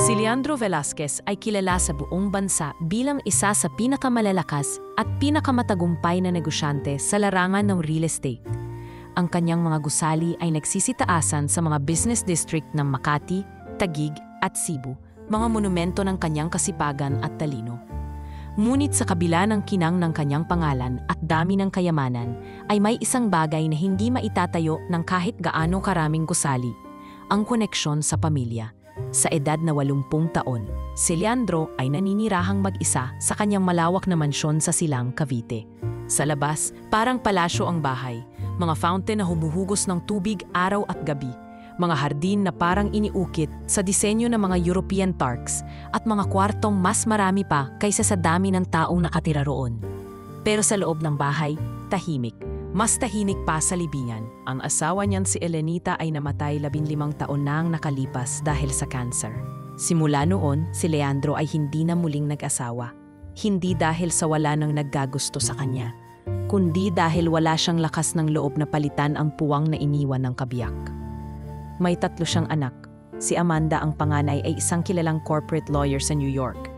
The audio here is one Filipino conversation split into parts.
Si Leandro Velasquez ay kilala sa buong bansa bilang isa sa pinakamalalakas at pinakamatagumpay na negosyante sa larangan ng real estate. Ang kanyang mga gusali ay nagsisitaasan sa mga business district ng Makati, Taguig at Cebu, mga monumento ng kanyang kasipagan at talino. Ngunit sa kabila ng kinang ng kanyang pangalan at dami ng kayamanan, ay may isang bagay na hindi maitatayo ng kahit gaano karaming gusali, ang koneksyon sa pamilya. Sa edad na 80 taon, si Leandro ay naninirahang mag-isa sa kanyang malawak na mansyon sa Silang, Cavite. Sa labas, parang palasyo ang bahay, mga fountain na humuhugos ng tubig araw at gabi, mga hardin na parang iniukit sa disenyo ng mga European parks, at mga kwartong mas marami pa kaysa sa dami ng taong nakatira roon. Pero sa loob ng bahay, tahimik. Mas tahimik pa sa libingan. Ang asawa niyan si Elenita ay namatay 15 taon na ang nakalipas dahil sa cancer. Simula noon, si Leandro ay hindi na muling nag-asawa. Hindi dahil sa wala nang naggagusto sa kanya, kundi dahil wala siyang lakas ng loob na palitan ang puwang na iniwan ng kabiyak. May 3 siyang anak. Si Amanda ang panganay ay isang kilalang corporate lawyer sa New York.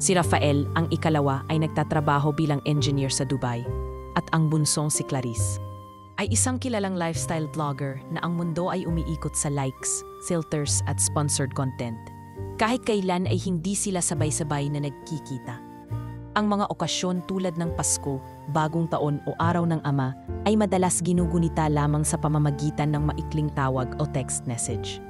Si Rafael, ang ikalawa, ay nagtatrabaho bilang engineer sa Dubai. At ang bunsong si Clarice ay isang kilalang lifestyle vlogger na ang mundo ay umiikot sa likes, filters at sponsored content. Kahit kailan ay hindi sila sabay-sabay na nagkikita. Ang mga okasyon tulad ng Pasko, Bagong Taon o Araw ng Ama ay madalas ginugunita lamang sa pamamagitan ng maikling tawag o text message.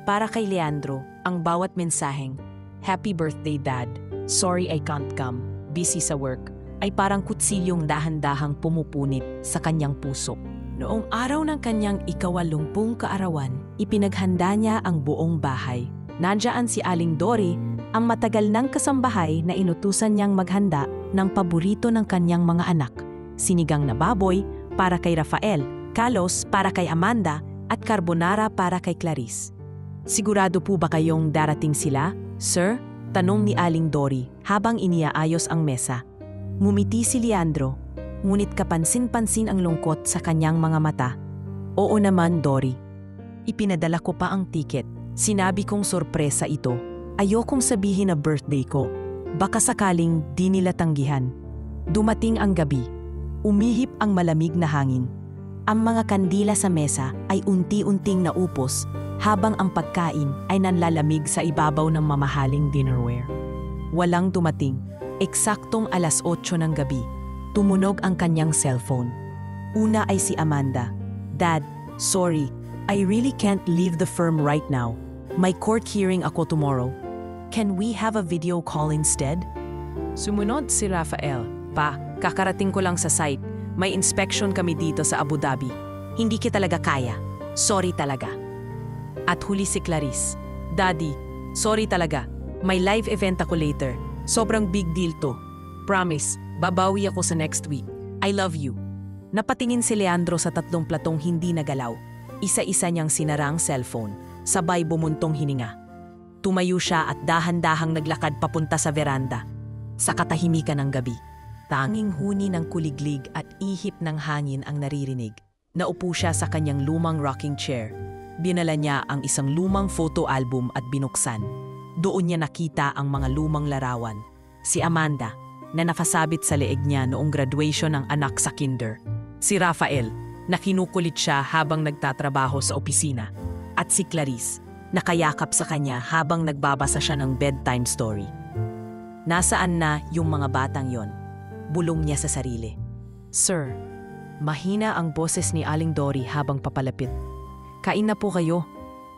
Para kay Leandro, ang bawat mensaheng, "Happy birthday Dad, sorry I can't come, busy sa work," ay parang kutsilyong dahan-dahang pumupunit sa kanyang puso. Noong araw ng kanyang 80 kaarawan, ipinaghanda niya ang buong bahay. Nandiyan si Aling Dory, ang matagal ng kasambahay na inutusan niyang maghanda ng paborito ng kanyang mga anak. Sinigang na baboy para kay Rafael, kalos para kay Amanda, at carbonara para kay Clarice. "Sigurado po ba kayong darating sila, sir?" tanong ni Aling Dory habang iniaayos ang mesa. Ngumiti si Leandro, ngunit kapansin-pansin ang lungkot sa kanyang mga mata. "Oo naman, Dory. Ipinadala ko pa ang tiket. Sinabi kong sorpresa ito. Ayokong sabihin na birthday ko. Baka sakaling di nila tanggihan." Dumating ang gabi. Umihip ang malamig na hangin. Ang mga kandila sa mesa ay unti-unting naupos habang ang pagkain ay nanlalamig sa ibabaw ng mamahaling dinnerware. Walang dumating. Eksaktong 8:00 ng gabi, tumunog ang kanyang cellphone. Una ay si Amanda. "Dad, sorry, I really can't leave the firm right now. May court hearing ako tomorrow. Can we have a video call instead?" Sumunod si Rafael. "Pa, kakarating ko lang sa site. May inspection kami dito sa Abu Dhabi. Hindi kita talaga kaya. Sorry talaga." At huli si Clarice. "Daddy, sorry talaga. May live event ako later. Sobrang big deal to. Promise, babawi ako sa next week. I love you." Napatingin si Leandro sa 3 platong hindi nagalaw. Isa-isa niyang sinara ang cellphone, sabay bumuntong hininga. Tumayo siya at dahan-dahang naglakad papunta sa veranda. Sa katahimikan ng gabi, tanging huni ng kuliglig at ihip ng hangin ang naririnig. Naupo siya sa kanyang lumang rocking chair. Dinala niya ang isang lumang photo album at binuksan. Doon niya nakita ang mga lumang larawan. Si Amanda, na nakasabit sa leeg niya noong graduation ng anak sa kinder. Si Rafael, na kinukulit siya habang nagtatrabaho sa opisina. At si Clarice, nakayakap sa kanya habang nagbabasa siya ng bedtime story. Nasaan na yung mga batang yon? Bulong niya sa sarili. "Sir," mahina ang boses ni Aling Dory habang papalapit. "Kain na po kayo.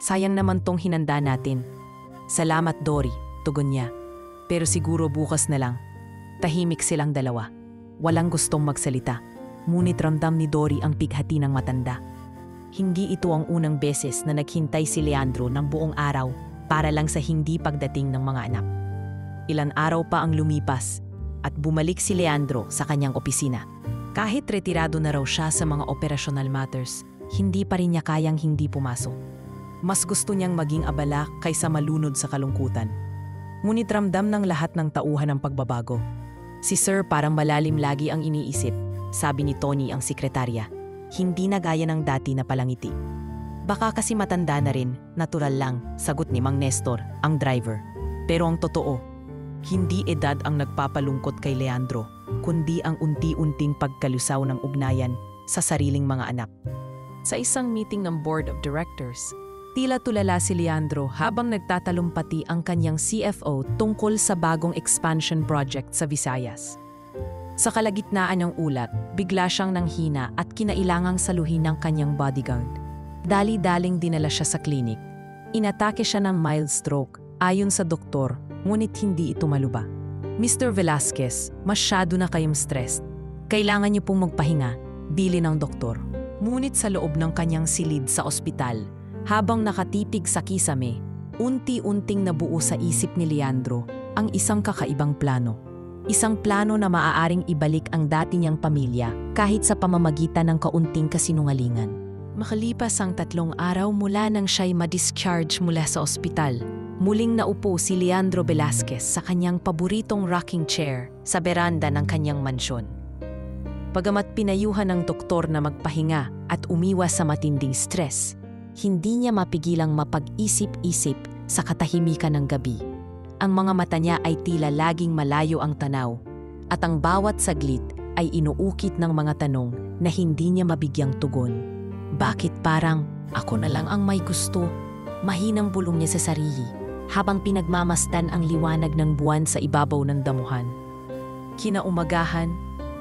Sayang naman tong hinanda natin." "Salamat, Dory," tugon niya. "Pero siguro bukas na lang." Tahimik silang dalawa. Walang gustong magsalita. Ngunit ramdam ni Dory ang pighati ng matanda. Hindi ito ang unang beses na naghintay si Leandro ng buong araw para lang sa hindi pagdating ng mga anak. Ilan araw pa ang lumipas at bumalik si Leandro sa kanyang opisina. Kahit retirado na raw siya sa mga operational matters, hindi pa rin niya kayang hindi pumasok. Mas gusto niyang maging abala kaysa malunod sa kalungkutan. Ngunit ramdam ng lahat ng tauhan ng pagbabago. Si Sir parang malalim lagi ang iniisip, sabi ni Tony ang sekretarya. Hindi na gaya ng dati na palangiti. Baka kasi matanda na rin, natural lang, sagot ni Mang Nestor, ang driver. Pero ang totoo, hindi edad ang nagpapalungkot kay Leandro, kundi ang unti-unting pagkalusaw ng ugnayan sa sariling mga anak. Sa isang meeting ng Board of Directors, tila tulala si Leandro habang nagtatalumpati ang kanyang CFO tungkol sa bagong expansion project sa Visayas. Sa kalagitnaan ng ulat, bigla siyang nanghina at kinailangang saluhin ng kanyang bodyguard. Dali-daling dinala siya sa klinik. Inatake siya ng mild stroke, ayon sa doktor, ngunit hindi ito maluba. Mr. Velasquez, masyado na kayong stressed. Kailangan niyo pong magpahinga, bili ng doktor. Ngunit sa loob ng kanyang silid sa ospital, habang nakatipig sa kisame, unti-unting nabuo sa isip ni Leandro ang isang kakaibang plano. Isang plano na maaaring ibalik ang dati niyang pamilya kahit sa pamamagitan ng kaunting kasinungalingan. Makalipas ang 3 araw mula nang siya'y ma-discharge mula sa ospital, muling naupo si Leandro Velasquez sa kanyang paboritong rocking chair sa beranda ng kanyang mansyon. Bagamat pinayuhan ng doktor na magpahinga at umiwas sa matinding stress, hindi niya mapigilang mapag-isip-isip sa katahimikan ng gabi. Ang mga mata niya ay tila laging malayo ang tanaw, at ang bawat saglit ay inuukit ng mga tanong na hindi niya mabigyang tugon. Bakit parang ako na lang ang may gusto? Mahinang bulong niya sa sarili habang pinagmamasdan ang liwanag ng buwan sa ibabaw ng damuhan. Kinaumagahan,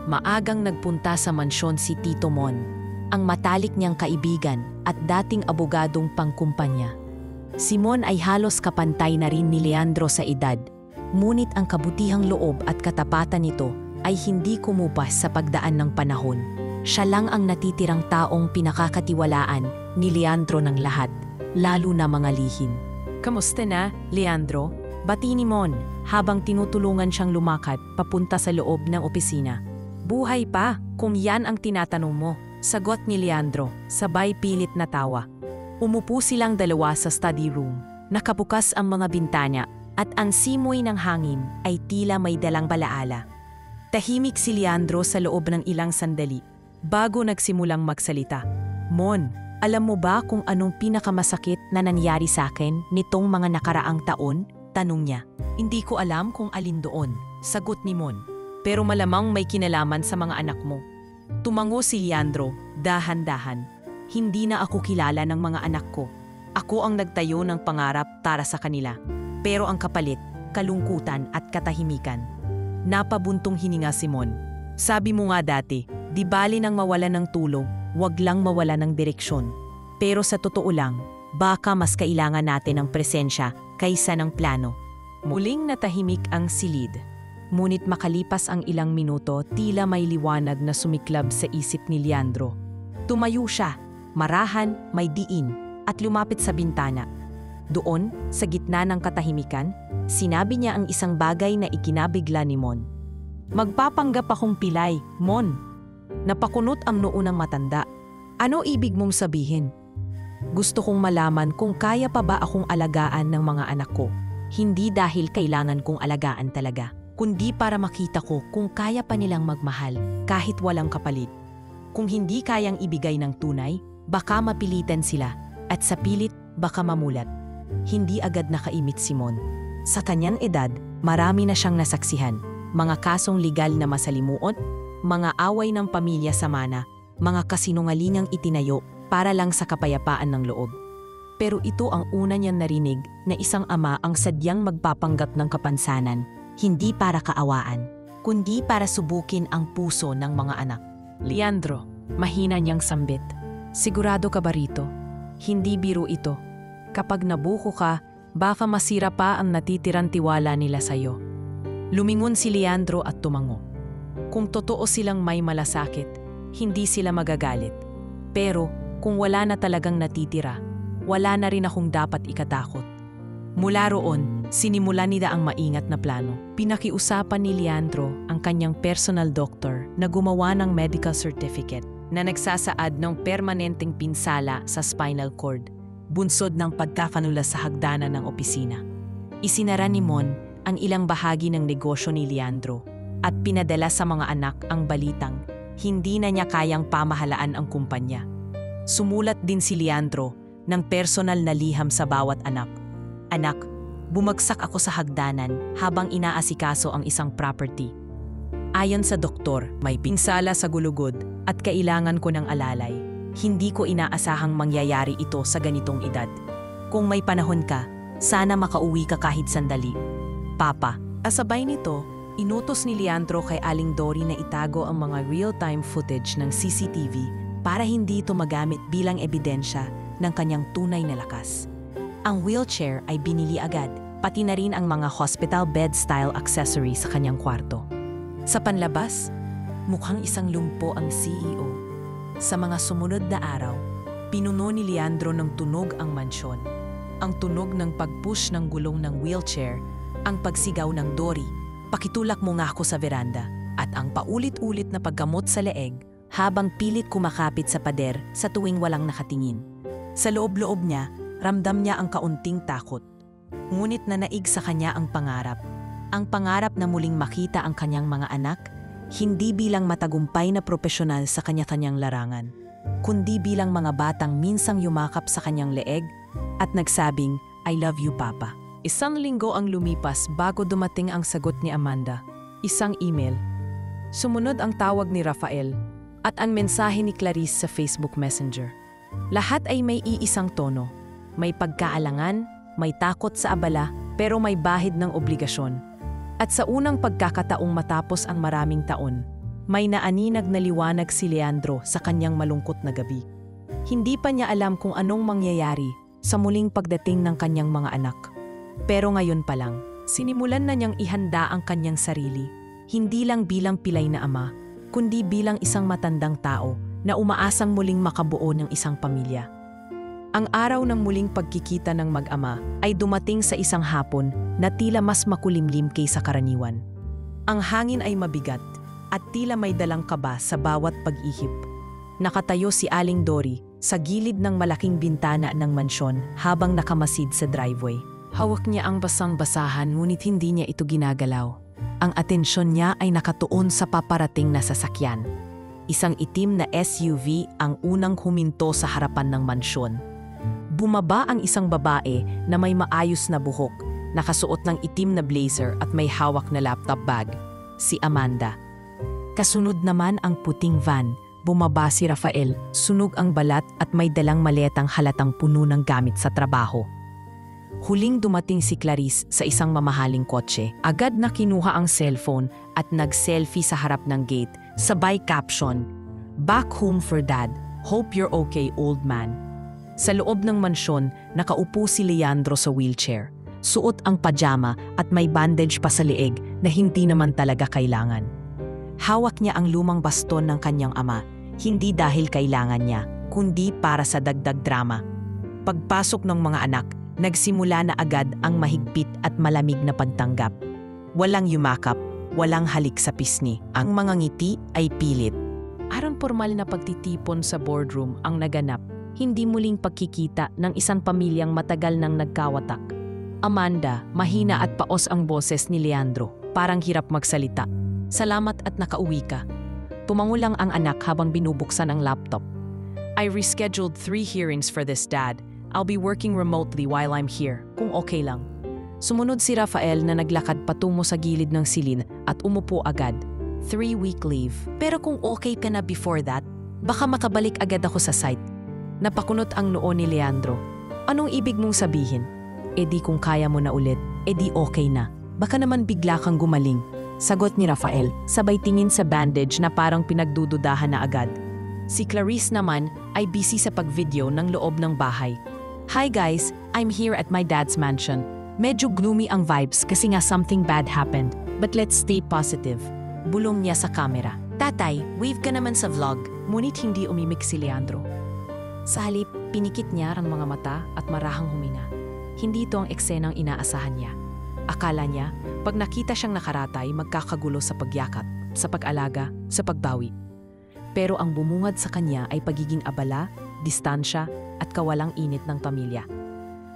maagang nagpunta sa mansyon si Tito Mon, ang matalik niyang kaibigan at dating abogadong pangkumpanya. Si Mon ay halos kapantay na rin ni Leandro sa edad, ngunit ang kabutihang loob at katapatan nito ay hindi kumupas sa pagdaan ng panahon. Siya lang ang natitirang taong pinakakatiwalaan ni Leandro ng lahat, lalo na mga lihim. Kamusta na, Leandro? Bati ni Mon habang tinutulungan siyang lumakad papunta sa loob ng opisina. Buhay pa, kung yan ang tinatanong mo, sagot ni Leandro, sabay pilit na tawa. Umupo silang dalawa sa study room. Nakabukas ang mga bintana at ang simoy ng hangin ay tila may dalang balaala. Tahimik si Leandro sa loob ng ilang sandali. Bago nagsimulang magsalita, Mon, alam mo ba kung anong pinakamasakit na nangyari sa akin nitong mga nakaraang taon? Tanong niya. Hindi ko alam kung alin doon, sagot ni Mon. Pero malamang may kinalaman sa mga anak mo. Tumango si Leandro, dahan-dahan. Hindi na ako kilala ng mga anak ko. Ako ang nagtayo ng pangarap para sa kanila. Pero ang kapalit, kalungkutan at katahimikan. Napabuntong hininga si Mon. Sabi mo nga dati, di bali nang mawala ng tulong, wag lang mawala ng direksyon. Pero sa totoo lang, baka mas kailangan natin ng presensya kaysa ng plano. Muling natahimik ang silid. Ngunit makalipas ang ilang minuto, tila may liwanag na sumiklab sa isip ni Leandro. Tumayo siya, marahan, may diin, at lumapit sa bintana. Doon, sa gitna ng katahimikan, sinabi niya ang isang bagay na ikinabigla ni Mon. Magpapanggap akong pilay, Mon. Napakunot ang noo ng matanda. Ano ibig mong sabihin? Gusto kong malaman kung kaya pa ba akong alagaan ng mga anak ko. Hindi dahil kailangan kong alagaan talaga, kundi para makita ko kung kaya pa nilang magmahal kahit walang kapalit. Kung hindi kayang ibigay ng tunay, baka mapilitan sila at sa pilit baka mamulat. Hindi agad nakaimit si Mon. Sa kanyang edad, marami na siyang nasaksihan. Mga kasong legal na masalimuot, mga away ng pamilya sa mana, mga kasinungalingang itinayo para lang sa kapayapaan ng loob. Pero ito ang una niyang narinig na isang ama ang sadyang magpapanggap ng kapansanan, hindi para kaawaan, kundi para subukin ang puso ng mga anak. Leandro, mahina niyang sambit. Sigurado ka ba rito? Hindi biro ito. Kapag nabuko ka, baka masira pa ang natitirang tiwala nila sa'yo. Lumingon si Leandro at tumango. Kung totoo silang may malasakit, hindi sila magagalit. Pero kung wala na talagang natitira, wala na rin akong dapat ikatakot. Mula roon, sinimulan nila ang maingat na plano. Pinakiusapan ni Leandro ang kanyang personal doctor na gumawa ng medical certificate na nagsasaad ng permanenteng pinsala sa spinal cord, bunsod ng pagkakanula sa hagdanan ng opisina. Isinara ni Mon ang ilang bahagi ng negosyo ni Leandro at pinadala sa mga anak ang balitang hindi na niya kayang pamahalaan ang kumpanya. Sumulat din si Leandro ng personal na liham sa bawat anak. Anak, bumagsak ako sa hagdanan habang inaasikaso ang isang property. Ayon sa doktor, may pinsala sa gulugod at kailangan ko ng alalay. Hindi ko inaasahang mangyayari ito sa ganitong edad. Kung may panahon ka, sana makauwi ka kahit sandali. Papa, asabay nito, inutos ni Leandro kay Aling Dory na itago ang mga real-time footage ng CCTV para hindi ito magamit bilang ebidensya ng kanyang tunay na lakas. Ang wheelchair ay binili agad, pati na rin ang mga hospital bed-style accessory sa kanyang kwarto. Sa panlabas, mukhang isang lumpo ang CEO. Sa mga sumunod na araw, pinuno ni Leandro ng tunog ang mansyon. Ang tunog ng pag-push ng gulong ng wheelchair, ang pagsigaw ng Dory, pakitulak mo nga ako sa veranda, at ang paulit-ulit na paggamot sa leeg habang pilit kumakapit sa pader sa tuwing walang nakatingin. Sa loob-loob niya, ramdam niya ang kaunting takot. Ngunit nanaig sa kanya ang pangarap. Ang pangarap na muling makita ang kanyang mga anak, hindi bilang matagumpay na propesyonal sa kanya-kanyang larangan, kundi bilang mga batang minsang yumakap sa kanyang leeg at nagsabing, I love you, Papa. Isang linggo ang lumipas bago dumating ang sagot ni Amanda. Isang email. Sumunod ang tawag ni Rafael at ang mensahe ni Clarice sa Facebook Messenger. Lahat ay may iisang tono. May pagkaalangan, may takot sa abala, pero may bahid ng obligasyon. At sa unang pagkakataong matapos ang maraming taon, may naaninag na liwanag si Leandro sa kanyang malungkot na gabi. Hindi pa niya alam kung anong mangyayari sa muling pagdating ng kanyang mga anak. Pero ngayon pa lang, sinimulan na niyang ihanda ang kanyang sarili, hindi lang bilang pilay na ama, kundi bilang isang matandang tao na umaasang muling makabuo ng isang pamilya. Ang araw ng muling pagkikita ng mag-ama ay dumating sa isang hapon na tila mas makulimlim kaysa karaniwan. Ang hangin ay mabigat at tila may dalang kaba sa bawat pag-ihip. Nakatayo si Aling Dory sa gilid ng malaking bintana ng mansyon habang nakamasid sa driveway. Hawak niya ang basang-basahan ngunit hindi niya ito ginagalaw. Ang atensyon niya ay nakatuon sa paparating na sasakyan. Isang itim na SUV ang unang huminto sa harapan ng mansyon. Bumaba ang isang babae na may maayos na buhok, nakasuot ng itim na blazer at may hawak na laptop bag, si Amanda. Kasunod naman ang puting van. Bumaba si Rafael, sunog ang balat at may dalang maletang halatang puno ng gamit sa trabaho. Huling dumating si Clarice sa isang mamahaling kotse. Agad na kinuha ang cellphone at nag-selfie sa harap ng gate, sabay caption, "Back home for Dad. Hope you're okay, old man." Sa loob ng mansyon, nakaupo si Leandro sa wheelchair. Suot ang pajama at may bandage pa sa leeg na hindi naman talaga kailangan. Hawak niya ang lumang baston ng kanyang ama, hindi dahil kailangan niya, kundi para sa dagdag drama. Pagpasok ng mga anak, nagsimula na agad ang mahigpit at malamig na pagtanggap. Walang yumakap, walang halik sa pisngi. Ang mga ngiti ay pilit. Arang formal na pagtitipon sa boardroom ang naganap, hindi muling pagkikita ng isang pamilyang matagal nang nagkawatak. Amanda, mahina at paos ang boses ni Leandro, parang hirap magsalita. Salamat at nakauwi ka. Tumango lang ang anak habang binubuksan ang laptop. I rescheduled 3 hearings for this, Dad. I'll be working remotely while I'm here, kung okay lang. Sumunod si Rafael na naglakad patungo sa gilid ng silid at umupo agad. 3-week leave. Pero kung okay ka na before that, baka makabalik agad ako sa site. Napakunot ang noo ni Leandro. Anong ibig mong sabihin? E di kung kaya mo na ulit, e di okay na. Baka naman bigla kang gumaling. Sagot ni Rafael, sabay tingin sa bandage na parang pinagdududahan na agad. Si Clarice naman ay busy sa pag-video ng loob ng bahay. Hi guys, I'm here at my dad's mansion. Medyo gloomy ang vibes kasi nga something bad happened. But let's stay positive. Bulong niya sa camera. Tatay, wave ka naman sa vlog. Ngunit hindi umimik si Leandro. Sa halip, pinikit niya ang mga mata at marahang huminga. Hindi ito ang eksenang inaasahan niya. Akala niya, pag nakita siyang nakaratay, magkakagulo sa pagyakap, sa pag-alaga, sa pagbawi. Pero ang bumungad sa kanya ay pagiging abala, distansya, at kawalang init ng pamilya.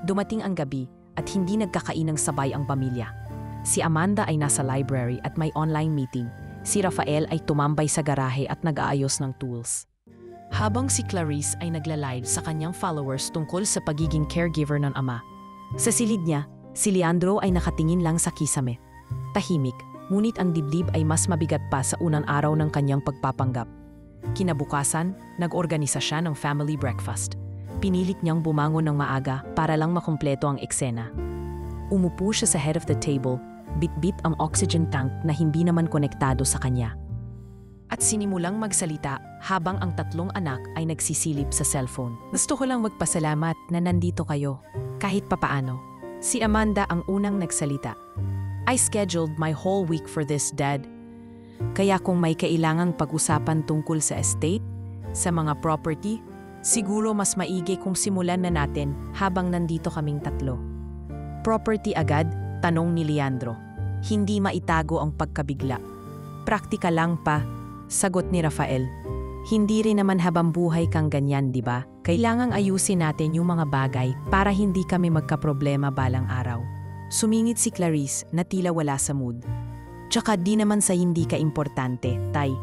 Dumating ang gabi at hindi nagkakainang sabay ang pamilya. Si Amanda ay nasa library at may online meeting. Si Rafael ay tumambay sa garahe at nag-aayos ng tools. Habang si Clarice ay nagla-live sa kanyang followers tungkol sa pagiging caregiver ng ama. Sa silid niya, si Leandro ay nakatingin lang sa kisame. Tahimik, ngunit ang dibdib ay mas mabigat pa sa unang araw ng kanyang pagpapanggap. Kinabukasan, nag-organisa siya ng family breakfast. Pinilit niyang bumangon ng maaga para lang makumpleto ang eksena. Umupo siya sa head of the table, bit-bit ang oxygen tank na hindi naman konektado sa kanya. At sinimulang magsalita habang ang tatlong anak ay nagsisilip sa cellphone. Gusto ko lang magpasalamat na nandito kayo, kahit papaano. Si Amanda ang unang nagsalita. I scheduled my whole week for this, Dad. Kaya kung may kailangang pag-usapan tungkol sa estate, sa mga property, siguro mas maigi kung simulan na natin habang nandito kaming tatlo. Property agad? Tanong ni Leandro. Hindi maitago ang pagkabigla. Praktika lang pa, sagot ni Rafael. Hindi rin naman habang buhay kang ganyan, di ba? Kailangang ayusin natin yung mga bagay para hindi kami magkaproblema balang araw. Sumingit si Clarice na tila wala sa mood. Tsaka di naman sa hindi ka importante, Tay.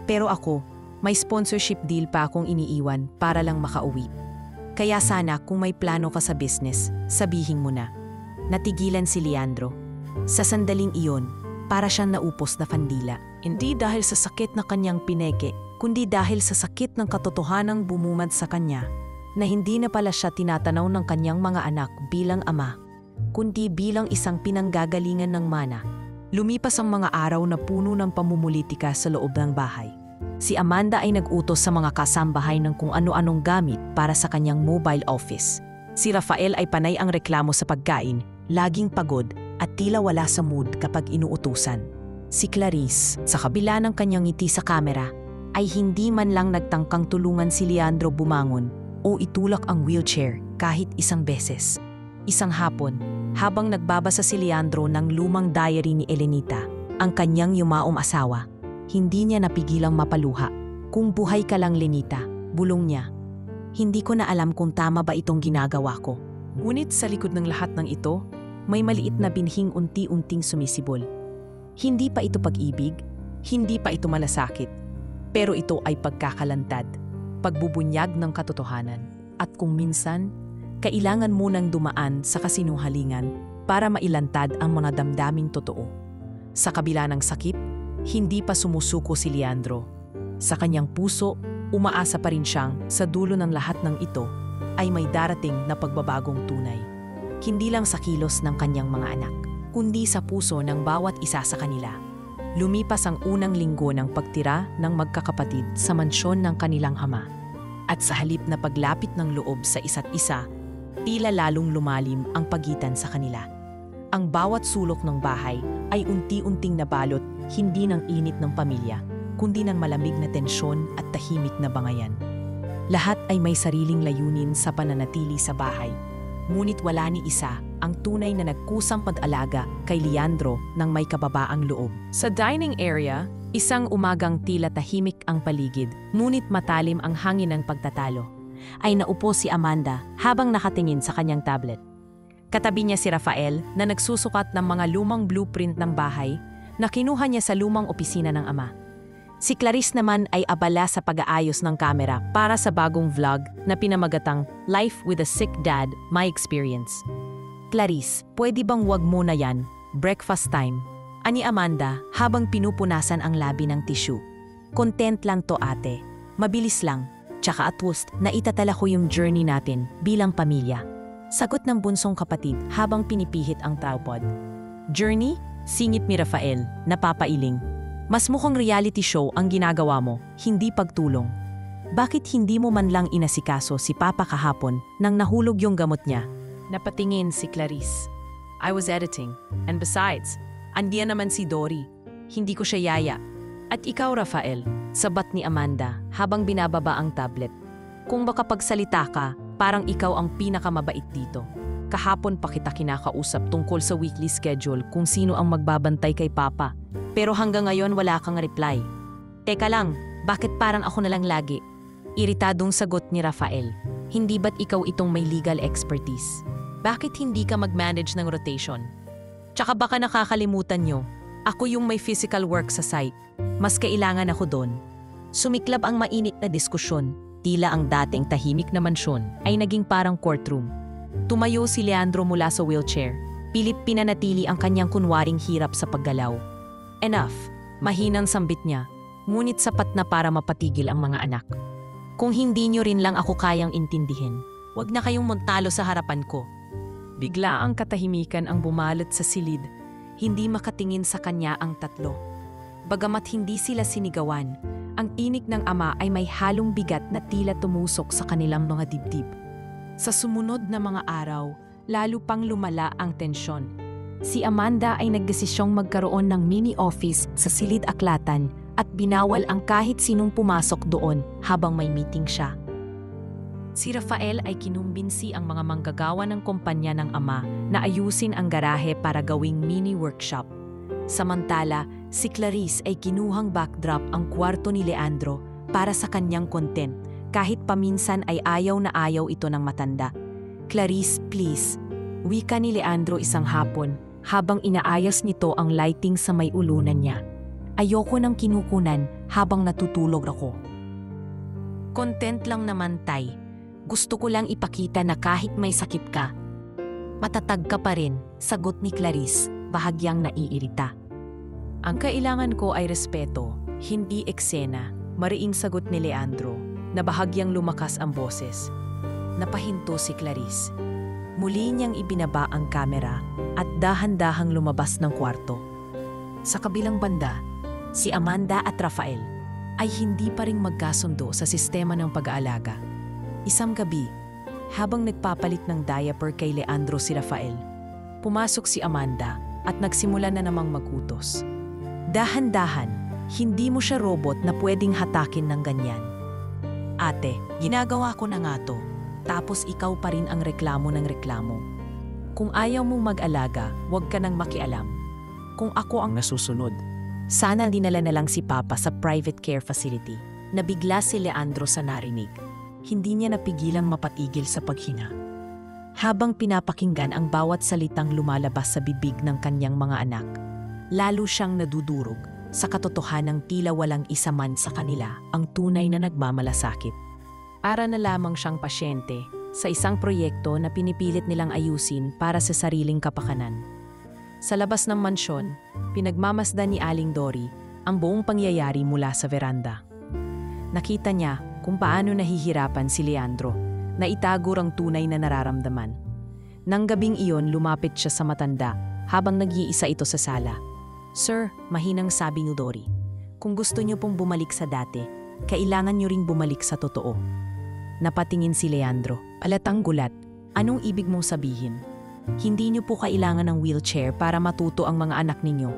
Pero ako, may sponsorship deal pa akong iniiwan para lang makauwi. Kaya sana kung may plano ka sa business, sabihin mo na. Natigilan si Leandro. Sa sandaling iyon, para siyang naupos na kandila. Hindi dahil sa sakit na kanyang pineke, kundi dahil sa sakit ng katotohanang bumumad sa kanya na hindi na pala siya tinatanaw ng kanyang mga anak bilang ama, kundi bilang isang pinanggagalingan ng mana. Lumipas ang mga araw na puno ng pamumulitika sa loob ng bahay. Si Amanda ay nag-utos sa mga kasambahay ng kung ano-anong gamit para sa kanyang mobile office. Si Rafael ay panay ang reklamo sa pagkain, laging pagod at tila wala sa mood kapag inuutusan. Si Clarice, sa kabila ng kanyang ngiti sa kamera, ay hindi man lang nagtangkang tulungan si Leandro bumangon o itulak ang wheelchair kahit isang beses. Isang hapon, habang nagbabasa si Leandro ng lumang diary ni Elenita, ang kanyang yumaong asawa, hindi niya napigilang mapaluha. Kung buhay ka lang, Lenita, bulong niya. Hindi ko na alam kung tama ba itong ginagawa ko. Ngunit sa likod ng lahat ng ito, may maliit na binhing unti-unting sumisibol. Hindi pa ito pag-ibig, hindi pa ito malasakit, pero ito ay pagkakalantad, pagbubunyag ng katotohanan. At kung minsan, kailangan mo nang dumaan sa kasinungalingan para mailantad ang mga damdaming totoo. Sa kabila ng sakit, hindi pa sumusuko si Leandro. Sa kanyang puso, umaasa pa rin siyang sa dulo ng lahat ng ito ay may darating na pagbabagong tunay. Hindi lang sa kilos ng kanyang mga anak, kundi sa puso ng bawat isa sa kanila. Lumipas ang unang linggo ng pagtira ng magkakapatid sa mansyon ng kanilang ama. At sa halip na paglapit ng loob sa isa't isa, tila lalong lumalim ang pagitan sa kanila. Ang bawat sulok ng bahay ay unti-unting nabalot hindi ng init ng pamilya, kundi ng malamig na tensyon at tahimik na bangayan. Lahat ay may sariling layunin sa pananatili sa bahay. Ngunit wala ni isa ang tunay na nagkusang pag-alaga kay Leandro ng may kababaang loob. Sa dining area, isang umagang tila tahimik ang paligid, ngunit matalim ang hangin ng pagtatalo. Ay naupo si Amanda habang nakatingin sa kanyang tablet. Katabi niya si Rafael na nagsusukat ng mga lumang blueprint ng bahay na kinuha niya sa lumang opisina ng ama. Si Clarice naman ay abala sa pag-aayos ng kamera para sa bagong vlog na pinamagatang Life with a Sick Dad, My Experience. Clarice, pwede bang wag mo na yan? Breakfast time. Ani Amanda habang pinupunasan ang labi ng tissue. Content lang to, ate. Mabilis lang. Tsaka at worst, naitatala ko yung journey natin bilang pamilya. Sagot ng bunsong kapatid habang pinipihit ang tripod. Journey? Singit ni Rafael, napapailing. Mas mukhang reality show ang ginagawa mo, hindi pagtulong. Bakit hindi mo man lang inasikaso si Papa kahapon nang nahulog yung gamot niya? Napatingin si Clarice. I was editing. And besides, andiyan naman si Dory. Hindi ko siya yaya. At ikaw, Rafael, sabat ni Amanda habang binababa ang tablet. Kung baka pagsalita ka, parang ikaw ang pinakamabait dito. Kahapon pa kita kinakausap tungkol sa weekly schedule kung sino ang magbabantay kay Papa. Pero hanggang ngayon wala kang reply. Teka lang, bakit parang ako na lang lagi? Iritadong sagot ni Rafael. Hindi ba't ikaw itong may legal expertise? Bakit hindi ka mag-manage ng rotation? Tsaka baka nakakalimutan nyo, ako yung may physical work sa site. Mas kailangan ako doon. Sumiklab ang mainit na diskusyon. Tila ang dating tahimik na mansyon ay naging parang courtroom. Tumayo si Leandro mula sa wheelchair. Pilit pinanatili ang kanyang kunwaring hirap sa paggalaw. Enough, mahinang sambit niya, ngunit sapat na para mapatigil ang mga anak. Kung hindi niyo rin lang ako kayang intindihin, wag na kayong montalo sa harapan ko. Bigla ang katahimikan ang bumalot sa silid, hindi makatingin sa kanya ang tatlo. Bagamat hindi sila sinigawan, ang tinig ng ama ay may halong bigat na tila tumusok sa kanilang mga dibdib. Sa sumunod na mga araw, lalo pang lumala ang tensyon. Si Amanda ay nagdesisyong magkaroon ng mini-office sa silid aklatan at binawal ang kahit sinong pumasok doon habang may meeting siya. Si Rafael ay kinumbinsi ang mga manggagawa ng kumpanya ng ama na ayusin ang garahe para gawing mini-workshop. Samantala, si Clarice ay kinuhang backdrop ang kwarto ni Leandro para sa kanyang content kahit paminsan ay ayaw na ayaw ito ng matanda. "Clarice, please," wika ni Leandro isang hapon habang inaayos nito ang lighting sa may ulunan niya. "Ayoko ng kinukunan habang natutulog ako." "Content lang naman, Tay. Gusto ko lang ipakita na kahit may sakit ka, matatag ka pa rin," sagot ni Clarice, bahagyang naiirita. "Ang kailangan ko ay respeto, hindi eksena," mariing sagot ni Leandro, na bahagyang lumakas ang boses. Napahinto si Clarice. Muli niyang ibinaba ang kamera at dahan-dahang lumabas ng kwarto. Sa kabilang banda, si Amanda at Rafael ay hindi pa ring magkasundo sa sistema ng pag-aalaga. Isang gabi, habang nagpapalit ng diaper kay Leandro si Rafael, pumasok si Amanda at nagsimula na namang magutos. "Dahan-dahan, hindi mo siya robot na pwedeng hatakin ng ganyan." "Ate, ginagawa ko na nga to, tapos ikaw pa rin ang reklamo ng reklamo. Kung ayaw mong mag-alaga, huwag ka nang makialam. Kung ako ang nasusunod." Sana dinala na lang si Papa sa private care facility. Nabigla si Leandro sa narinig. Hindi niya napigilang mapatigil sa paghinga. Habang pinapakinggan ang bawat salitang lumalabas sa bibig ng kanyang mga anak, lalo siyang nadudurog sa katotohanang tila walang isa man sa kanila ang tunay na nagmamalasakit. Para na lamang siyang pasyente sa isang proyekto na pinipilit nilang ayusin para sa sariling kapakanan. Sa labas ng mansyon, pinagmamasdan ni Aling Dory ang buong pangyayari mula sa veranda. Nakita niya kung paano nahihirapan si Leandro na itago ang tunay na nararamdaman. Nang gabing iyon, lumapit siya sa matanda habang nag-iisa ito sa sala. "Sir," mahinang sabi ni Dory, "kung gusto niyo pong bumalik sa dati, kailangan niyo ring bumalik sa totoo." Napatingin si Leandro, alatang gulat. "Anong ibig mong sabihin? Hindi niyo po kailangan ng wheelchair para matuto ang mga anak ninyo.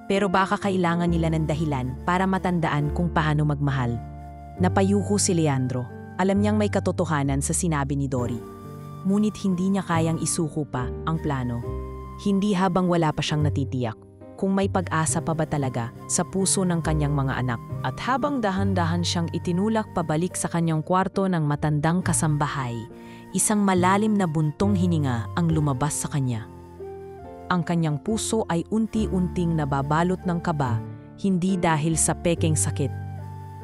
Pero baka kailangan nila ng dahilan para matandaan kung paano magmahal." Napayuko si Leandro. Alam niyang may katotohanan sa sinabi ni Dory. Ngunit hindi niya kayang isuko pa ang plano. Hindi habang wala pa siyang natitiyak kung may pag-asa pa ba talaga sa puso ng kanyang mga anak. At habang dahan-dahan siyang itinulak pabalik sa kanyang kwarto ng matandang kasambahay, isang malalim na buntong hininga ang lumabas sa kanya. Ang kanyang puso ay unti-unting nababalot ng kaba, hindi dahil sa pekeng sakit,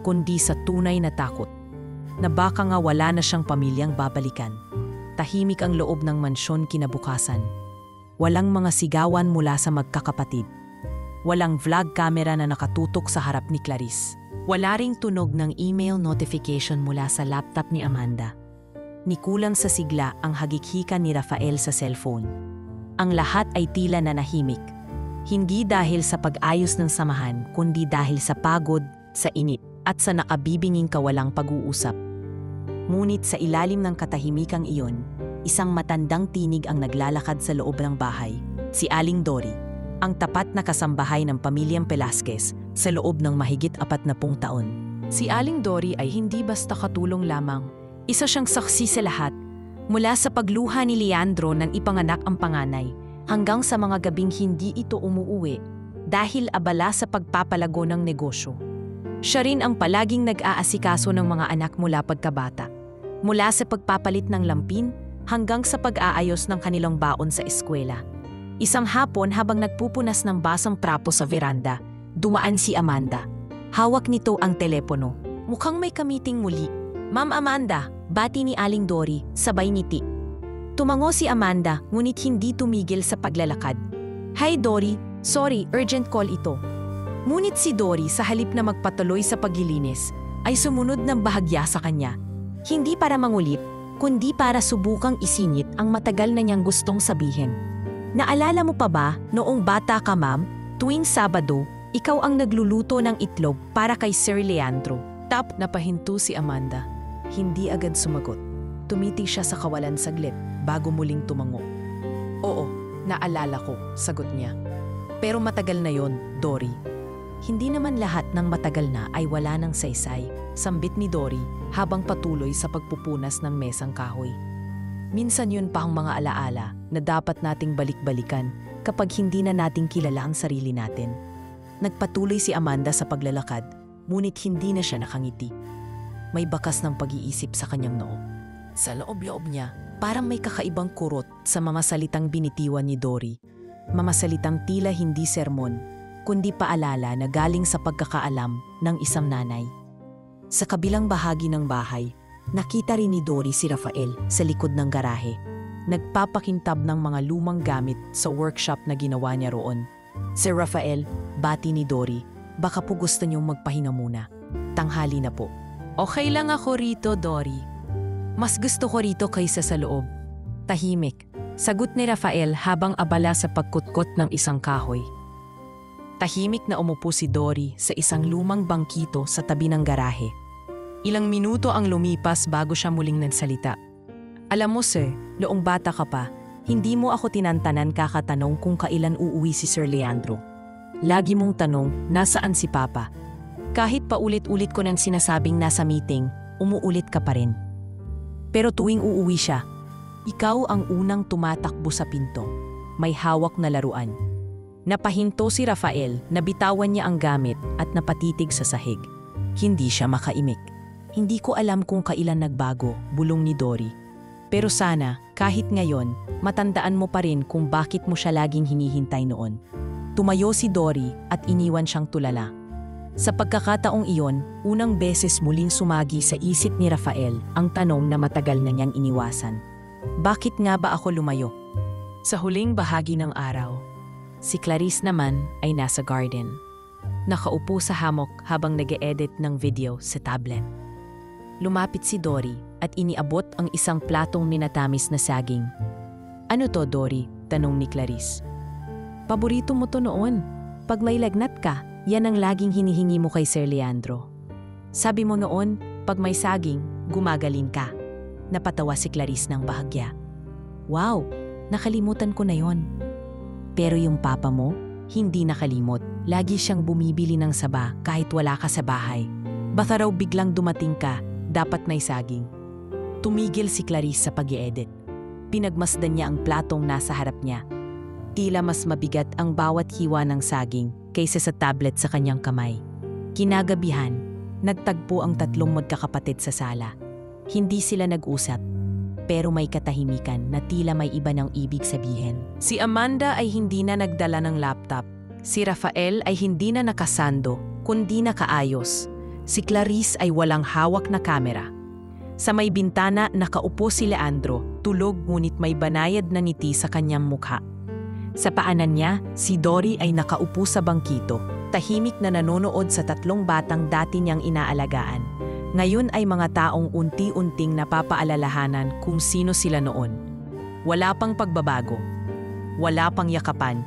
kundi sa tunay na takot, na baka nga wala na siyang pamilyang babalikan. Tahimik ang loob ng mansyon kinabukasan. Walang mga sigawan mula sa magkakapatid. Walang vlog camera na nakatutok sa harap ni Clarice. Wala ring tunog ng email notification mula sa laptop ni Amanda. Ni kulang sa sigla ang hagikhikan ni Rafael sa cellphone. Ang lahat ay tila nanahimik. Hindi dahil sa pag-ayos ng samahan, kundi dahil sa pagod, sa init, at sa nakabibinging kawalang pag-uusap. Ngunit sa ilalim ng katahimikang iyon, isang matandang tinig ang naglalakad sa loob ng bahay, si Aling Dory, ang tapat na kasambahay ng pamilyang Velasquez sa loob ng mahigit 40 taon. Si Aling Dory ay hindi basta katulong lamang. Isa siyang saksi sa lahat, mula sa pagluha ni Leandro nang ipanganak ang panganay, hanggang sa mga gabing hindi ito umuuwi dahil abala sa pagpapalago ng negosyo. Siya rin ang palaging nag-aasikaso ng mga anak mula pagkabata, mula sa pagpapalit ng lampin hanggang sa pag-aayos ng kanilang baon sa eskwela. Isang hapon habang nagpupunas ng basang trapo sa veranda, dumaan si Amanda. Hawak nito ang telepono. Mukhang may kamiting muli. Ma'am Amanda, bati ni Aling Dory, sabay ngiti. Tumango si Amanda, ngunit hindi tumigil sa paglalakad. Hi Dory, sorry, urgent call ito. Ngunit si Dory sa halip na magpatuloy sa paglilinis, ay sumunod ng bahagya sa kanya. Hindi para mangulit, kundi para subukang isingit ang matagal na niyang gustong sabihin. Naalala mo pa ba, noong bata ka ma'am, tuwing Sabado, ikaw ang nagluluto ng itlog para kay Sir Leandro? Napahinto si Amanda. Hindi agad sumagot. Tumiti siya sa kawalan saglit bago muling tumango. Oo, naalala ko, sagot niya. Pero matagal na yon, Dory. Hindi naman lahat ng matagal na ay wala ng saysay, sambit ni Dory habang patuloy sa pagpupunas ng mesang kahoy. Minsan yun pa ang mga alaala na dapat nating balik-balikan kapag hindi na nating kilala ang sarili natin. Nagpatuloy si Amanda sa paglalakad, ngunit hindi na siya nakangiti. May bakas ng pag-iisip sa kanyang noo. Sa loob-loob niya, parang may kakaibang kurot sa mga salitang binitiwan ni Dory. Mga salitang tila hindi sermon, kundi paalala na galing sa pagkakaalam ng isang nanay. Sa kabilang bahagi ng bahay, nakita rin ni Dory si Rafael sa likod ng garahe. Nagpapakintab ng mga lumang gamit sa workshop na ginawa niya roon. Sir Rafael, bati ni Dory, baka po gusto niyong magpahinga muna. Tanghali na po. Okay lang ako rito, Dory. Mas gusto ko rito kaysa sa loob. Tahimik, sagot ni Rafael habang abala sa pagkutkot ng isang kahoy. Tahimik na umupo si Dory sa isang lumang bangkito sa tabi ng garahe. Ilang minuto ang lumipas bago siya muling nagsalita. Alam mo sir, noong bata ka pa, hindi mo ako tinantanan kakatanong kung kailan uuwi si Sir Leandro. Lagi mong tanong, nasaan si Papa? Kahit paulit-ulit ko nang sinasabing nasa meeting, umuulit ka pa rin. Pero tuwing uuwi siya, ikaw ang unang tumatakbo sa pinto. May hawak na laruan. Napahinto si Rafael, nabitawan niya ang gamit at napatitig sa sahig. Hindi siya makaimik. Hindi ko alam kung kailan nagbago, bulong ni Dory. Pero sana, kahit ngayon, matandaan mo pa rin kung bakit mo siya laging hinihintay noon. Tumayo si Dory at iniwan siyang tulala. Sa pagkakataong iyon, unang beses muling sumagi sa isip ni Rafael ang tanong na matagal na niyang iniwasan. Bakit nga ba ako lumayo? Sa huling bahagi ng araw, si Clarice naman ay nasa garden. Nakaupo sa hammock habang nag-e-edit ng video sa tablet. Lumapit si Dory at iniabot ang isang platong minatamis na saging. Ano to, Dory? Tanong ni Clarice. Paborito mo to noon. Pag may lagnat ka, yan ang laging hinihingi mo kay Sir Leandro. Sabi mo noon, pag may saging, gumagaling ka. Napatawa si Clarice ng bahagya. Wow, nakalimutan ko na yon. Pero yung papa mo, hindi nakalimot. Lagi siyang bumibili ng saba kahit wala ka sa bahay. Baka raw biglang dumating ka, dapat may saging. Tumigil si Clarice sa pag-i-edit. Pinagmasdan niya ang platong nasa harap niya. Tila mas mabigat ang bawat hiwa ng saging kaysa sa tablet sa kanyang kamay. Kinagabihan, nagtagpo ang tatlong magkakapatid sa sala. Hindi sila nag-usap, pero may katahimikan na tila may iba ng ibig sabihin. Si Amanda ay hindi na nagdala ng laptop. Si Rafael ay hindi na nakasando, kundi nakaayos. Si Clarice ay walang hawak na kamera. Sa may bintana, nakaupo si Leandro, tulog ngunit may banayad na ngiti sa kanyang mukha. Sa paanan niya, si Dory ay nakaupo sa bangkito, tahimik na nanonood sa tatlong batang dati niyang inaalagaan. Ngayon ay mga taong unti-unting napapaalalahanan kung sino sila noon. Wala pang pagbabago, wala pang yakapan.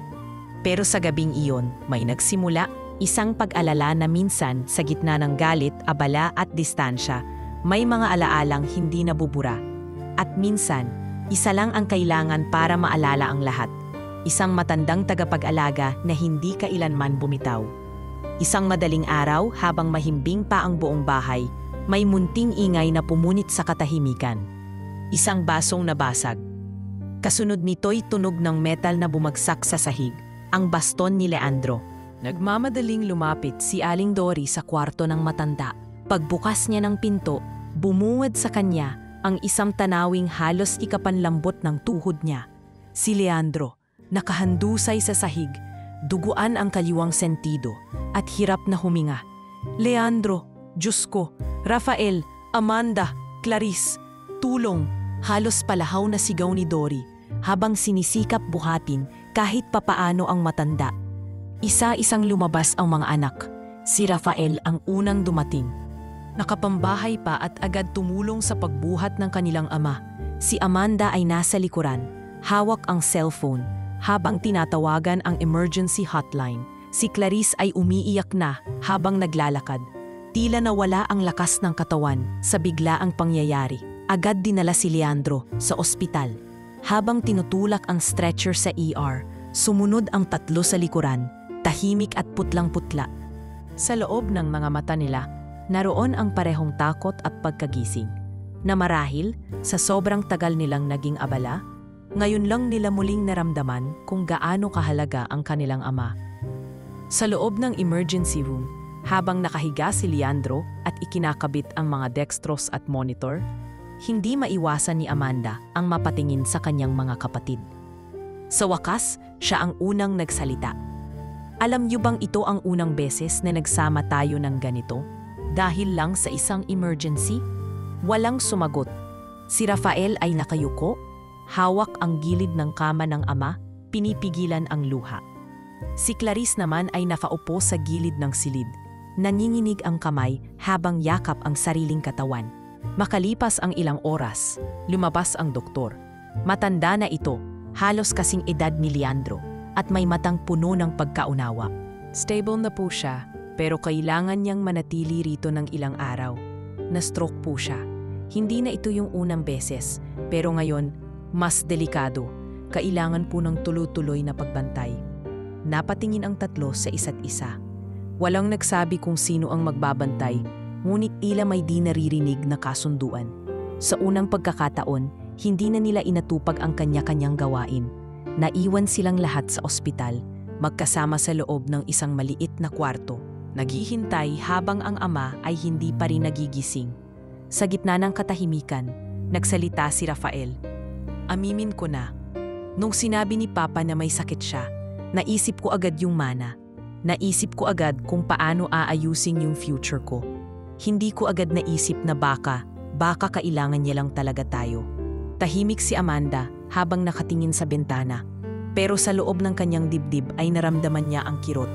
Pero sa gabing iyon, may nagsimula, isang pag-alala na minsan sa gitna ng galit, abala at distansya, may mga alaalang hindi nabubura. At minsan, isa lang ang kailangan para maalala ang lahat. Isang matandang tagapag-alaga na hindi kailanman bumitaw. Isang madaling araw habang mahimbing pa ang buong bahay, may munting ingay na pumunit sa katahimikan. Isang basong nabasag. Kasunod nito'y tunog ng metal na bumagsak sa sahig, ang baston ni Leandro. Nagmamadaling lumapit si Aling Dory sa kwarto ng matanda. Pagbukas niya ng pinto, bumungad sa kanya ang isang tanawing halos ikapanlambot ng tuhod niya. Si Leandro, nakahandusay sa sahig, duguan ang kaliwang sentido at hirap na huminga. Leandro, Diyos ko, Rafael, Amanda, Clarice, tulong! Halos palahaw na sigaw ni Dory habang sinisikap buhatin kahit papaano ang matanda. Isa-isang lumabas ang mga anak. Si Rafael ang unang dumating. Nakapambahay pa at agad tumulong sa pagbuhat ng kanilang ama. Si Amanda ay nasa likuran, hawak ang cellphone habang tinatawagan ang emergency hotline. Si Clarice ay umiiyak na habang naglalakad. Tila nawala ang lakas ng katawan sa biglaang pangyayari. Agad dinala si Leandro sa ospital. Habang tinutulak ang stretcher sa ER, sumunod ang tatlo sa likuran, tahimik at putlang-putla. Sa loob ng mga mata nila, naroon ang parehong takot at pagkagising. Na marahil, sa sobrang tagal nilang naging abala, ngayon lang nila muling naramdaman kung gaano kahalaga ang kanilang ama. Sa loob ng emergency room, habang nakahiga si Leandro at ikinakabit ang mga dextrose at monitor, hindi maiwasan ni Amanda ang mapatingin sa kanyang mga kapatid. Sa wakas, siya ang unang nagsalita. Alam niyo bang ito ang unang beses na nagsama tayo ng ganito? Dahil lang sa isang emergency? Walang sumagot. Si Rafael ay nakayuko, hawak ang gilid ng kama ng ama, pinipigilan ang luha. Si Clarice naman ay nakaupo sa gilid ng silid. Nanginginig ang kamay habang yakap ang sariling katawan. Makalipas ang ilang oras, lumabas ang doktor. Matanda na ito, halos kasing edad ni Leandro, at may matang puno ng pagkaunawa. Stable na po siya, pero kailangan niyang manatili rito ng ilang araw. Na-stroke po siya. Hindi na ito yung unang beses, pero ngayon, mas delikado. Kailangan po ng tuloy-tuloy na pagbantay. Napatingin ang tatlo sa isa't isa. Walang nagsabi kung sino ang magbabantay, ngunit tila may di naririnig na kasunduan. Sa unang pagkakataon, hindi na nila inatupag ang kanya-kanyang gawain. Naiwan silang lahat sa ospital, magkasama sa loob ng isang maliit na kwarto. Naghihintay habang ang ama ay hindi pa rin nagigising. Sa gitna ng katahimikan, nagsalita si Rafael. Amimin ko na, nung sinabi ni Papa na may sakit siya, naisip ko agad yung mana. Naisip ko agad kung paano aayusin yung future ko. Hindi ko agad naisip na baka kailangan niya lang talaga tayo. Tahimik si Amanda habang nakatingin sa bintana. Pero sa loob ng kanyang dibdib ay naramdaman niya ang kirot.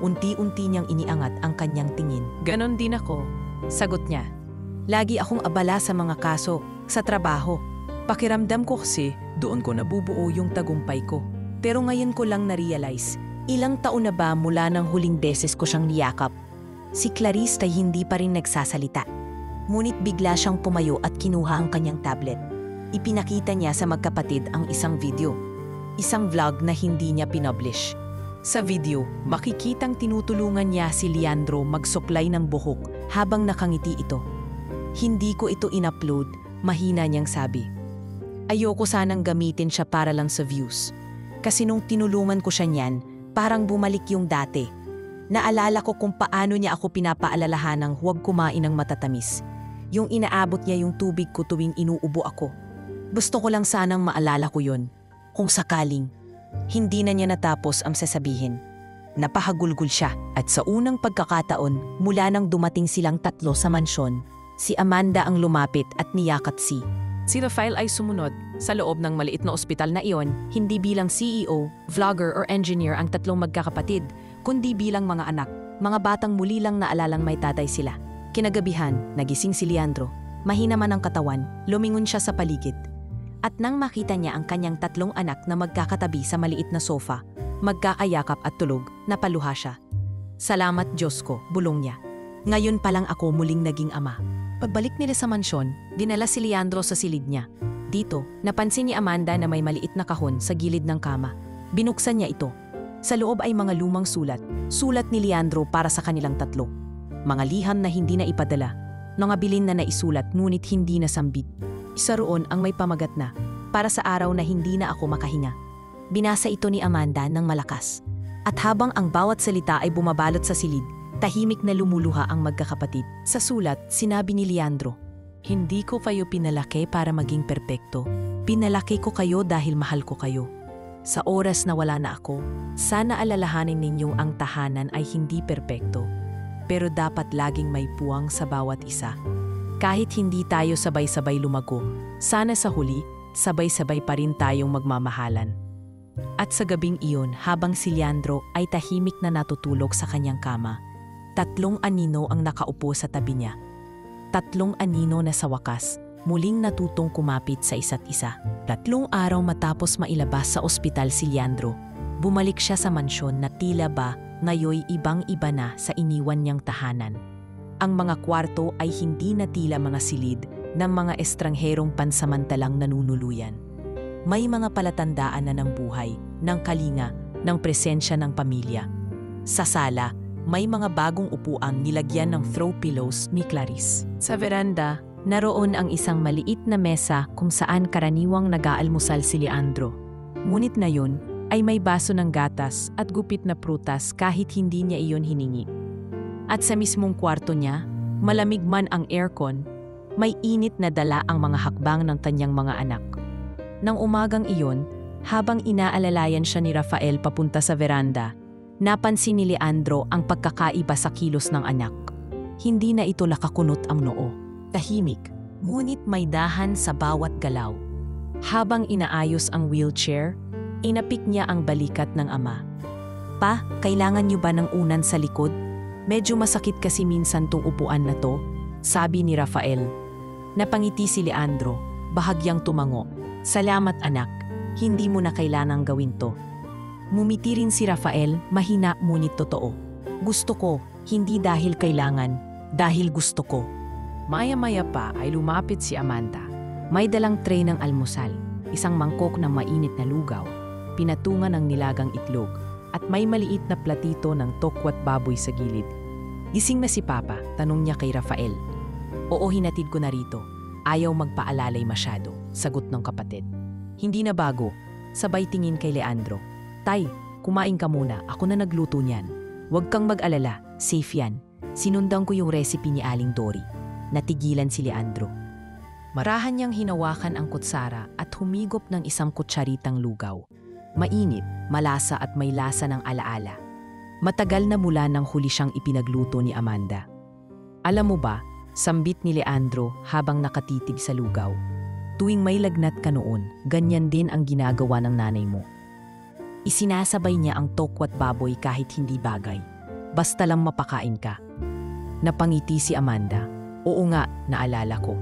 Unti-unti niyang iniangat ang kanyang tingin. Ganon din ako, sagot niya. Lagi akong abala sa mga kaso, sa trabaho. Pakiramdam ko kasi doon ko nabubuo yung tagumpay ko. Pero ngayon ko lang na-realize, ilang taon na ba mula nang huling beses ko siyang niyakap? Si Clarice ay hindi pa rin nagsasalita. Ngunit bigla siyang pumayo at kinuha ang kanyang tablet. Ipinakita niya sa magkapatid ang isang video. Isang vlog na hindi niya pinublish. Sa video, makikitang tinutulungan niya si Leandro magsuklay ng buhok habang nakangiti ito. Hindi ko ito in-upload, mahina niyang sabi. Ayoko sanang gamitin siya para lang sa views. Kasi nung tinulungan ko siya niyan, parang bumalik yung dati. Naalala ko kung paano niya ako pinapaalalahanang huwag kumain ng matatamis. Yung inaabot niya yung tubig ko tuwing inuubo ako. Gusto ko lang sanang maalala ko yun. Kung sakaling, hindi na niya natapos ang sasabihin. Napahagulgul siya at sa unang pagkakataon mula nang dumating silang tatlo sa mansyon, si Amanda ang lumapit at niyakap Si Rafael ay sumunod. Sa loob ng maliit na ospital na iyon, hindi bilang CEO, vlogger or engineer ang tatlong magkakapatid, kundi bilang mga anak, mga batang muli lang naalalang may tatay sila. Kinagabihan, nagising si Leandro. Mahina man ang katawan, lumingon siya sa paligid. At nang makita niya ang kanyang tatlong anak na magkakatabi sa maliit na sofa, magkakayakap at tulog, napaluha siya. Salamat Diyos ko, bulong niya. Ngayon pa lang ako muling naging ama. Pagbalik nila sa mansyon, dinala si Leandro sa silid niya. Dito, napansin ni Amanda na may maliit na kahon sa gilid ng kama. Binuksan niya ito. Sa loob ay mga lumang sulat. Sulat ni Leandro para sa kanilang tatlo. Mga liham na hindi na ipadala. Mga bilin na naisulat ngunit hindi na sambit. Isa roon ang may pamagat na, para sa araw na hindi na ako makahinga. Binasa ito ni Amanda ng malakas. At habang ang bawat salita ay bumabalot sa silid, tahimik na lumuluha ang magkakapatid. Sa sulat, sinabi ni Leandro, hindi ko kayo pinalaki para maging perpekto. Pinalaki ko kayo dahil mahal ko kayo. Sa oras na wala na ako, sana alalahanin ninyong ang tahanan ay hindi perpekto. Pero dapat laging may puwang sa bawat isa. Kahit hindi tayo sabay-sabay lumago, sana sa huli, sabay-sabay pa rin tayong magmamahalan. At sa gabing iyon, habang si Leandro ay tahimik na natutulog sa kanyang kama, 3 anino ang nakaupo sa tabi niya. 3 anino na sa wakas, muling natutong kumapit sa isa't isa. 3 araw matapos mailabas sa ospital si Leandro, bumalik siya sa mansyon na tila ba ngayoy ibang-iba na sa iniwan niyang tahanan. Ang mga kwarto ay hindi na tila mga silid ng mga estrangherong pansamantalang nanunuluyan. May mga palatandaan na ng buhay, ng kalinga, ng presensya ng pamilya. Sa sala, may mga bagong upuang nilagyan ng throw pillows ni Clarice. Sa veranda, naroon ang isang maliit na mesa kung saan karaniwang nag-aalmusal si Leandro. Ngunit na yun ay may baso ng gatas at gupit na prutas kahit hindi niya iyon hiningi. At sa mismong kwarto niya, malamig man ang aircon, may init na dala ang mga hakbang ng kanyang mga anak. Nang umagang iyon, habang inaalalayan siya ni Rafael papunta sa veranda, napansin ni Leandro ang pagkakaiba sa kilos ng anak. Hindi na ito lakakunot ang noo. Tahimik, ngunit may dahan sa bawat galaw. Habang inaayos ang wheelchair, inapik niya ang balikat ng ama. "Pa, kailangan niyo ba ng unan sa likod? Medyo masakit kasi minsan tong upuan na to," sabi ni Rafael. Napangiti si Leandro, bahagyang tumango. "Salamat anak, hindi mo na kailangang gawin to." Mumiti rin si Rafael, mahina ngunit totoo. "Gusto ko, hindi dahil kailangan, dahil gusto ko." Maya-maya pa ay lumapit si Amanda. May dalang tray ng almusal, isang mangkok ng mainit na lugaw, pinatungan ng nilagang itlog, at may maliit na platito ng tokwat baboy sa gilid. "Gising na si Papa?" tanong niya kay Rafael. "Oo, hinatid ko na rito. Ayaw magpaalalay masyado," sagot ng kapatid. Hindi na bago, sabay tingin kay Leandro. "Tay, kumain ka muna, ako na nagluto niyan. Huwag kang mag-alala, safe yan. Sinundan ko yung recipe ni Aling Dory." Natigilan si Leandro. Marahan niyang hinawakan ang kutsara at humigop ng isang kutsaritang lugaw. Mainit, malasa at may lasa ng alaala. Matagal na mula nang huli siyang ipinagluto ni Amanda. "Alam mo ba," sambit ni Leandro habang nakatitig sa lugaw, "tuwing may lagnat ka noon, ganyan din ang ginagawa ng nanay mo." Isinasabay niya ang tokwat baboy kahit hindi bagay. "Basta lang mapakain ka." Napangiti si Amanda. "Oo nga, naalala ko."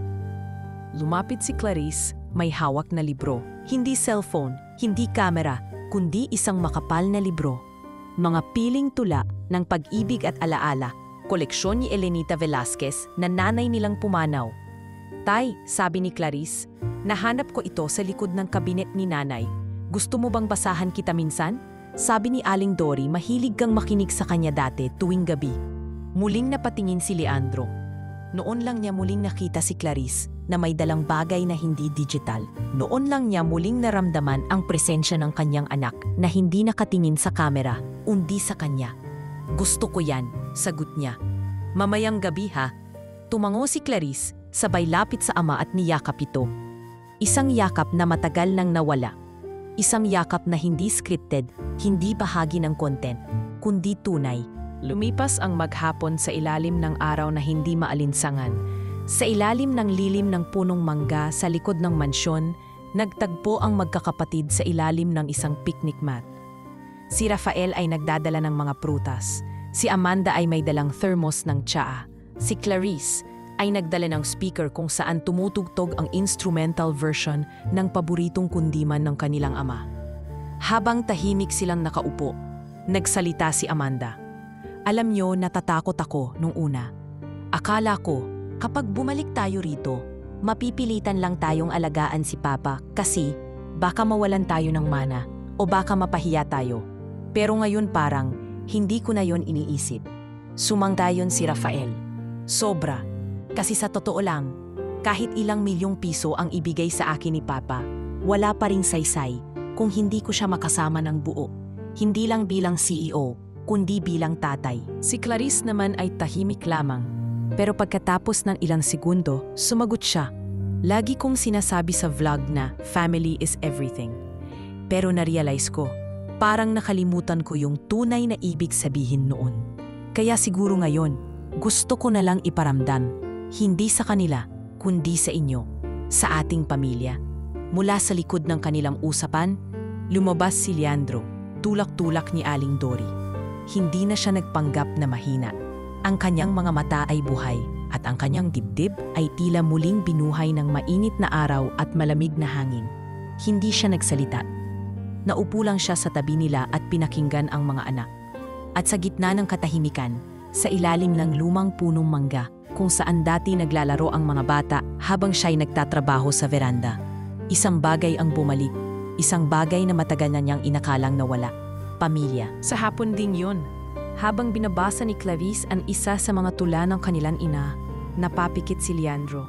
Lumapit si Clarice, may hawak na libro. Hindi cellphone, hindi camera, kundi isang makapal na libro. Mga piling tula ng pag-ibig at alaala, koleksyon ni Elenita Velasquez na nanay nilang pumanaw. "Tay," sabi ni Clarice, "nahanap ko ito sa likod ng kabinet ni nanay. Gusto mo bang basahan kita minsan?" Sabi ni Aling Dory, mahilig kang makinig sa kanya dati tuwing gabi. Muling napatingin si Leandro. Noon lang niya muling nakita si Clarice na may dalang bagay na hindi digital. Noon lang niya muling naramdaman ang presensya ng kanyang anak na hindi nakatingin sa kamera, undi sa kanya. "Gusto ko yan," sagot niya. "Mamayang gabi ha." Tumango si Clarice, sabay lapit sa ama at niyakap ito. Isang yakap na matagal nang nawala. Isang yakap na hindi scripted, hindi bahagi ng content, kundi tunay. Lumipas ang maghapon sa ilalim ng araw na hindi maalinsangan. Sa ilalim ng lilim ng punong mangga sa likod ng mansyon, nagtagpo ang magkakapatid sa ilalim ng isang picnic mat. Si Rafael ay nagdadala ng mga prutas. Si Amanda ay may dalang thermos ng tsaa. Si Clarice ay nagdala ng speaker kung saan tumutugtog ang instrumental version ng paboritong kundiman ng kanilang ama. Habang tahimik silang nakaupo, nagsalita si Amanda. "Alam niyo, natatakot ako nung una. Akala ko, kapag bumalik tayo rito, mapipilitan lang tayong alagaan si Papa kasi baka mawalan tayo ng mana o baka mapahiya tayo. Pero ngayon parang hindi ko na yon iniisip." Sumanggayon si Rafael. "Sobra. Kasi sa totoo lang, kahit ilang milyong piso ang ibigay sa akin ni Papa, wala pa ring saysay kung hindi ko siya makasama ng buo. Hindi lang bilang CEO, kundi bilang tatay." Si Clarice naman ay tahimik lamang. Pero pagkatapos ng ilang segundo, sumagot siya. "Lagi kong sinasabi sa vlog na family is everything. Pero na-realize ko, parang nakalimutan ko yung tunay na ibig sabihin noon. Kaya siguro ngayon, gusto ko na lang iparamdam, Hindi sa kanila, kundi sa inyo, sa ating pamilya. Mula sa likod ng kanilang usapan, lumabas si Leandro, tulak-tulak ni Aling Dory. Hindi na siya nagpanggap na mahina. Ang kanyang mga mata ay buhay at ang kanyang dibdib ay tila muling binuhay ng mainit na araw at malamig na hangin. Hindi siya nagsalita. Naupo lang siya sa tabi nila at pinakinggan ang mga anak. At sa gitna ng katahimikan, sa ilalim ng lumang punong mangga, kung saan dati naglalaro ang mga bata habang siya'y nagtatrabaho sa veranda. Isang bagay ang bumalik, isang bagay na matagal na niyang inakalang nawala. Pamilya. Sa hapon ding yun, habang binabasa ni Clarice ang isa sa mga tula ng kanilang ina, napapikit si Leandro.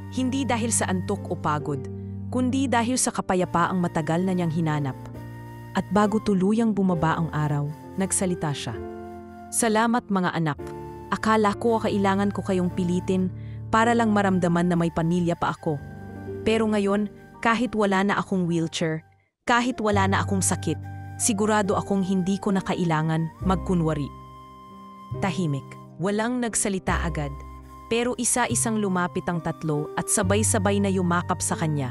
Hindi dahil sa antok o pagod, kundi dahil sa kapayapaang matagal na niyang hinanap. At bago tuluyang bumaba ang araw, nagsalita siya. Salamat mga anak. Akala ko kailangan ko kayong pilitin para lang maramdaman na may pamilya pa ako. Pero ngayon, kahit wala na akong wheelchair, kahit wala na akong sakit, sigurado akong hindi ko na kailangan magkunwari. Tahimik. Walang nagsalita agad. Pero isa-isang lumapit ang tatlo at sabay-sabay na yumakap sa kanya.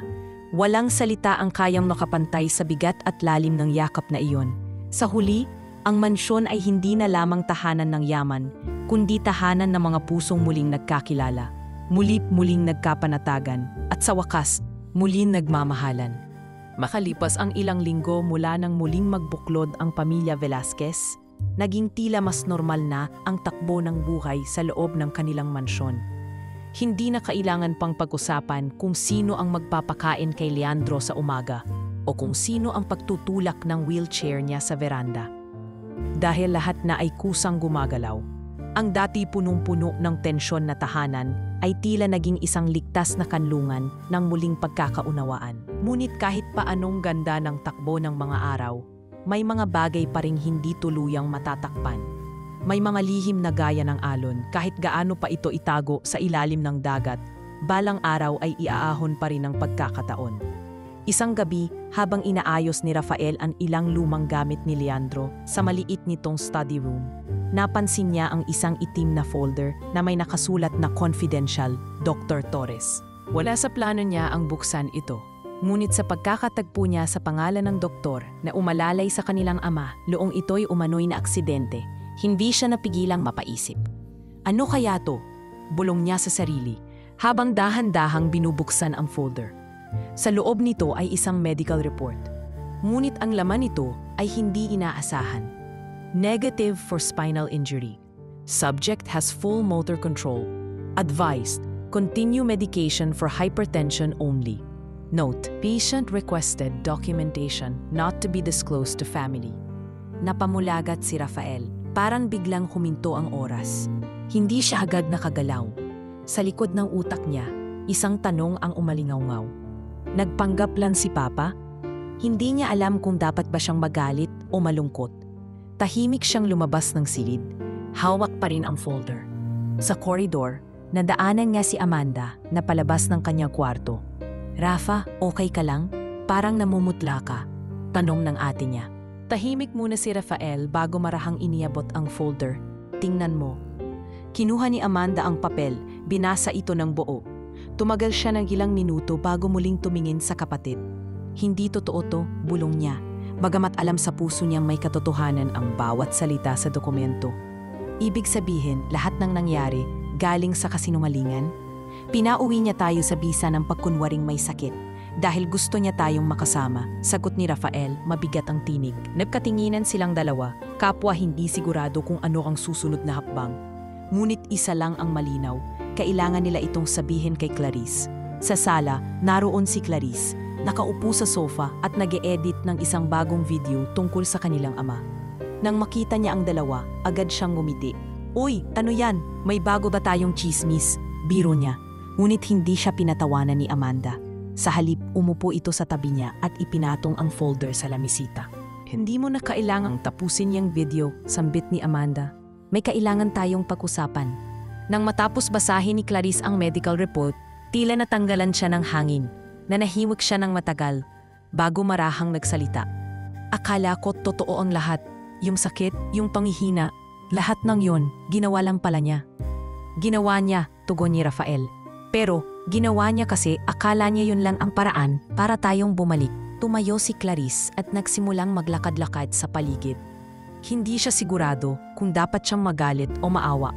Walang salita ang kayang nakapantay sa bigat at lalim ng yakap na iyon. Sa huli, ang mansyon ay hindi na lamang tahanan ng yaman, kundi tahanan ng mga pusong muling nagkakilala. Muling nagkapanatagan at sa wakas, muling nagmamahalan. Makalipas ang ilang linggo mula nang muling magbuklod ang pamilya Velasquez, naging tila mas normal na ang takbo ng buhay sa loob ng kanilang mansyon. Hindi na kailangan pang pag-usapan kung sino ang magpapakain kay Leandro sa umaga o kung sino ang pagtutulak ng wheelchair niya sa veranda. Dahil lahat na ay kusang gumagalaw, ang dati punong-puno ng tensyon na tahanan ay tila naging isang ligtas na kanlungan ng muling pagkakaunawaan. Ngunit kahit paanong ganda ng takbo ng mga araw, may mga bagay pa ring hindi tuluyang matatakpan. May mga lihim na gaya ng alon kahit gaano pa ito itago sa ilalim ng dagat, balang araw ay iaahon pa rin ang pagkakataon. Isang gabi, habang inaayos ni Rafael ang ilang lumang gamit ni Leandro sa maliit nitong study room, napansin niya ang isang itim na folder na may nakasulat na confidential, Dr. Torres. Wala sa plano niya ang buksan ito. Ngunit sa pagkakatagpo niya sa pangalan ng doktor na umalalay sa kanilang ama noong ito'y umano'y na aksidente, hindi siya napigilang mapaisip. Ano kaya to? Bulong niya sa sarili, habang dahan-dahang binubuksan ang folder. Sa loob nito ay isang medical report. Ngunit ang laman nito ay hindi inaasahan. Negative for spinal injury. Subject has full motor control. Advised, continue medication for hypertension only. Note, patient requested documentation not to be disclosed to family. Napamulagat si Rafael. Parang biglang huminto ang oras. Hindi siya agad nakagalaw. Sa likod ng utak niya, isang tanong ang umalingaw-ngaw. Nagpanggap lang si Papa? Hindi niya alam kung dapat ba siyang magalit o malungkot. Tahimik siyang lumabas ng silid. Hawak pa rin ang folder. Sa koridor, nadaanan nga si Amanda na palabas ng kanyang kwarto. Rafa, okay ka lang? Parang namumutla ka. Tanong ng ate niya. Tahimik muna si Rafael bago marahang iniabot ang folder. Tingnan mo. Kinuha ni Amanda ang papel, binasa ito ng buo. Tumagal siya ng ilang minuto bago muling tumingin sa kapatid. Hindi totoo to, bulong niya. Bagamat alam sa puso niyang may katotohanan ang bawat salita sa dokumento. Ibig sabihin, lahat ng nangyari galing sa kasinungalingan? Pinauwi niya tayo sa bisa ng pagkunwaring may sakit. Dahil gusto niya tayong makasama, sagot ni Rafael, mabigat ang tinig. Nagkatinginan silang dalawa, kapwa hindi sigurado kung ano ang susunod na hakbang. Ngunit isa lang ang malinaw, kailangan nila itong sabihin kay Clarice. Sa sala, naroon si Clarice, nakaupo sa sofa at nag-e-edit ng isang bagong video tungkol sa kanilang ama. Nang makita niya ang dalawa, agad siyang ngumiti. Uy, ano yan? May bago ba tayong chismis? Biro niya. Ngunit hindi siya pinatawanan ni Amanda. Sa halip, umupo ito sa tabi niya at ipinatong ang folder sa lamisita. Hindi mo na kailangang tapusin yung video, sambit ni Amanda. May kailangan tayong pag-usapan. Nang matapos basahin ni Clarice ang medical report, tila natanggalan siya ng hangin. Nanahimik siya ng matagal, bago marahang nagsalita. Akala ko totoo ang lahat. Yung sakit, yung panghihina, lahat ng yon, ginawa lang pala niya. Ginawa niya, tugon ni Rafael. Pero ginawa niya kasi akala niya yun lang ang paraan para tayong bumalik. Tumayo si Clarice at nagsimulang maglakad-lakad sa paligid. Hindi siya sigurado kung dapat siyang magalit o maawa.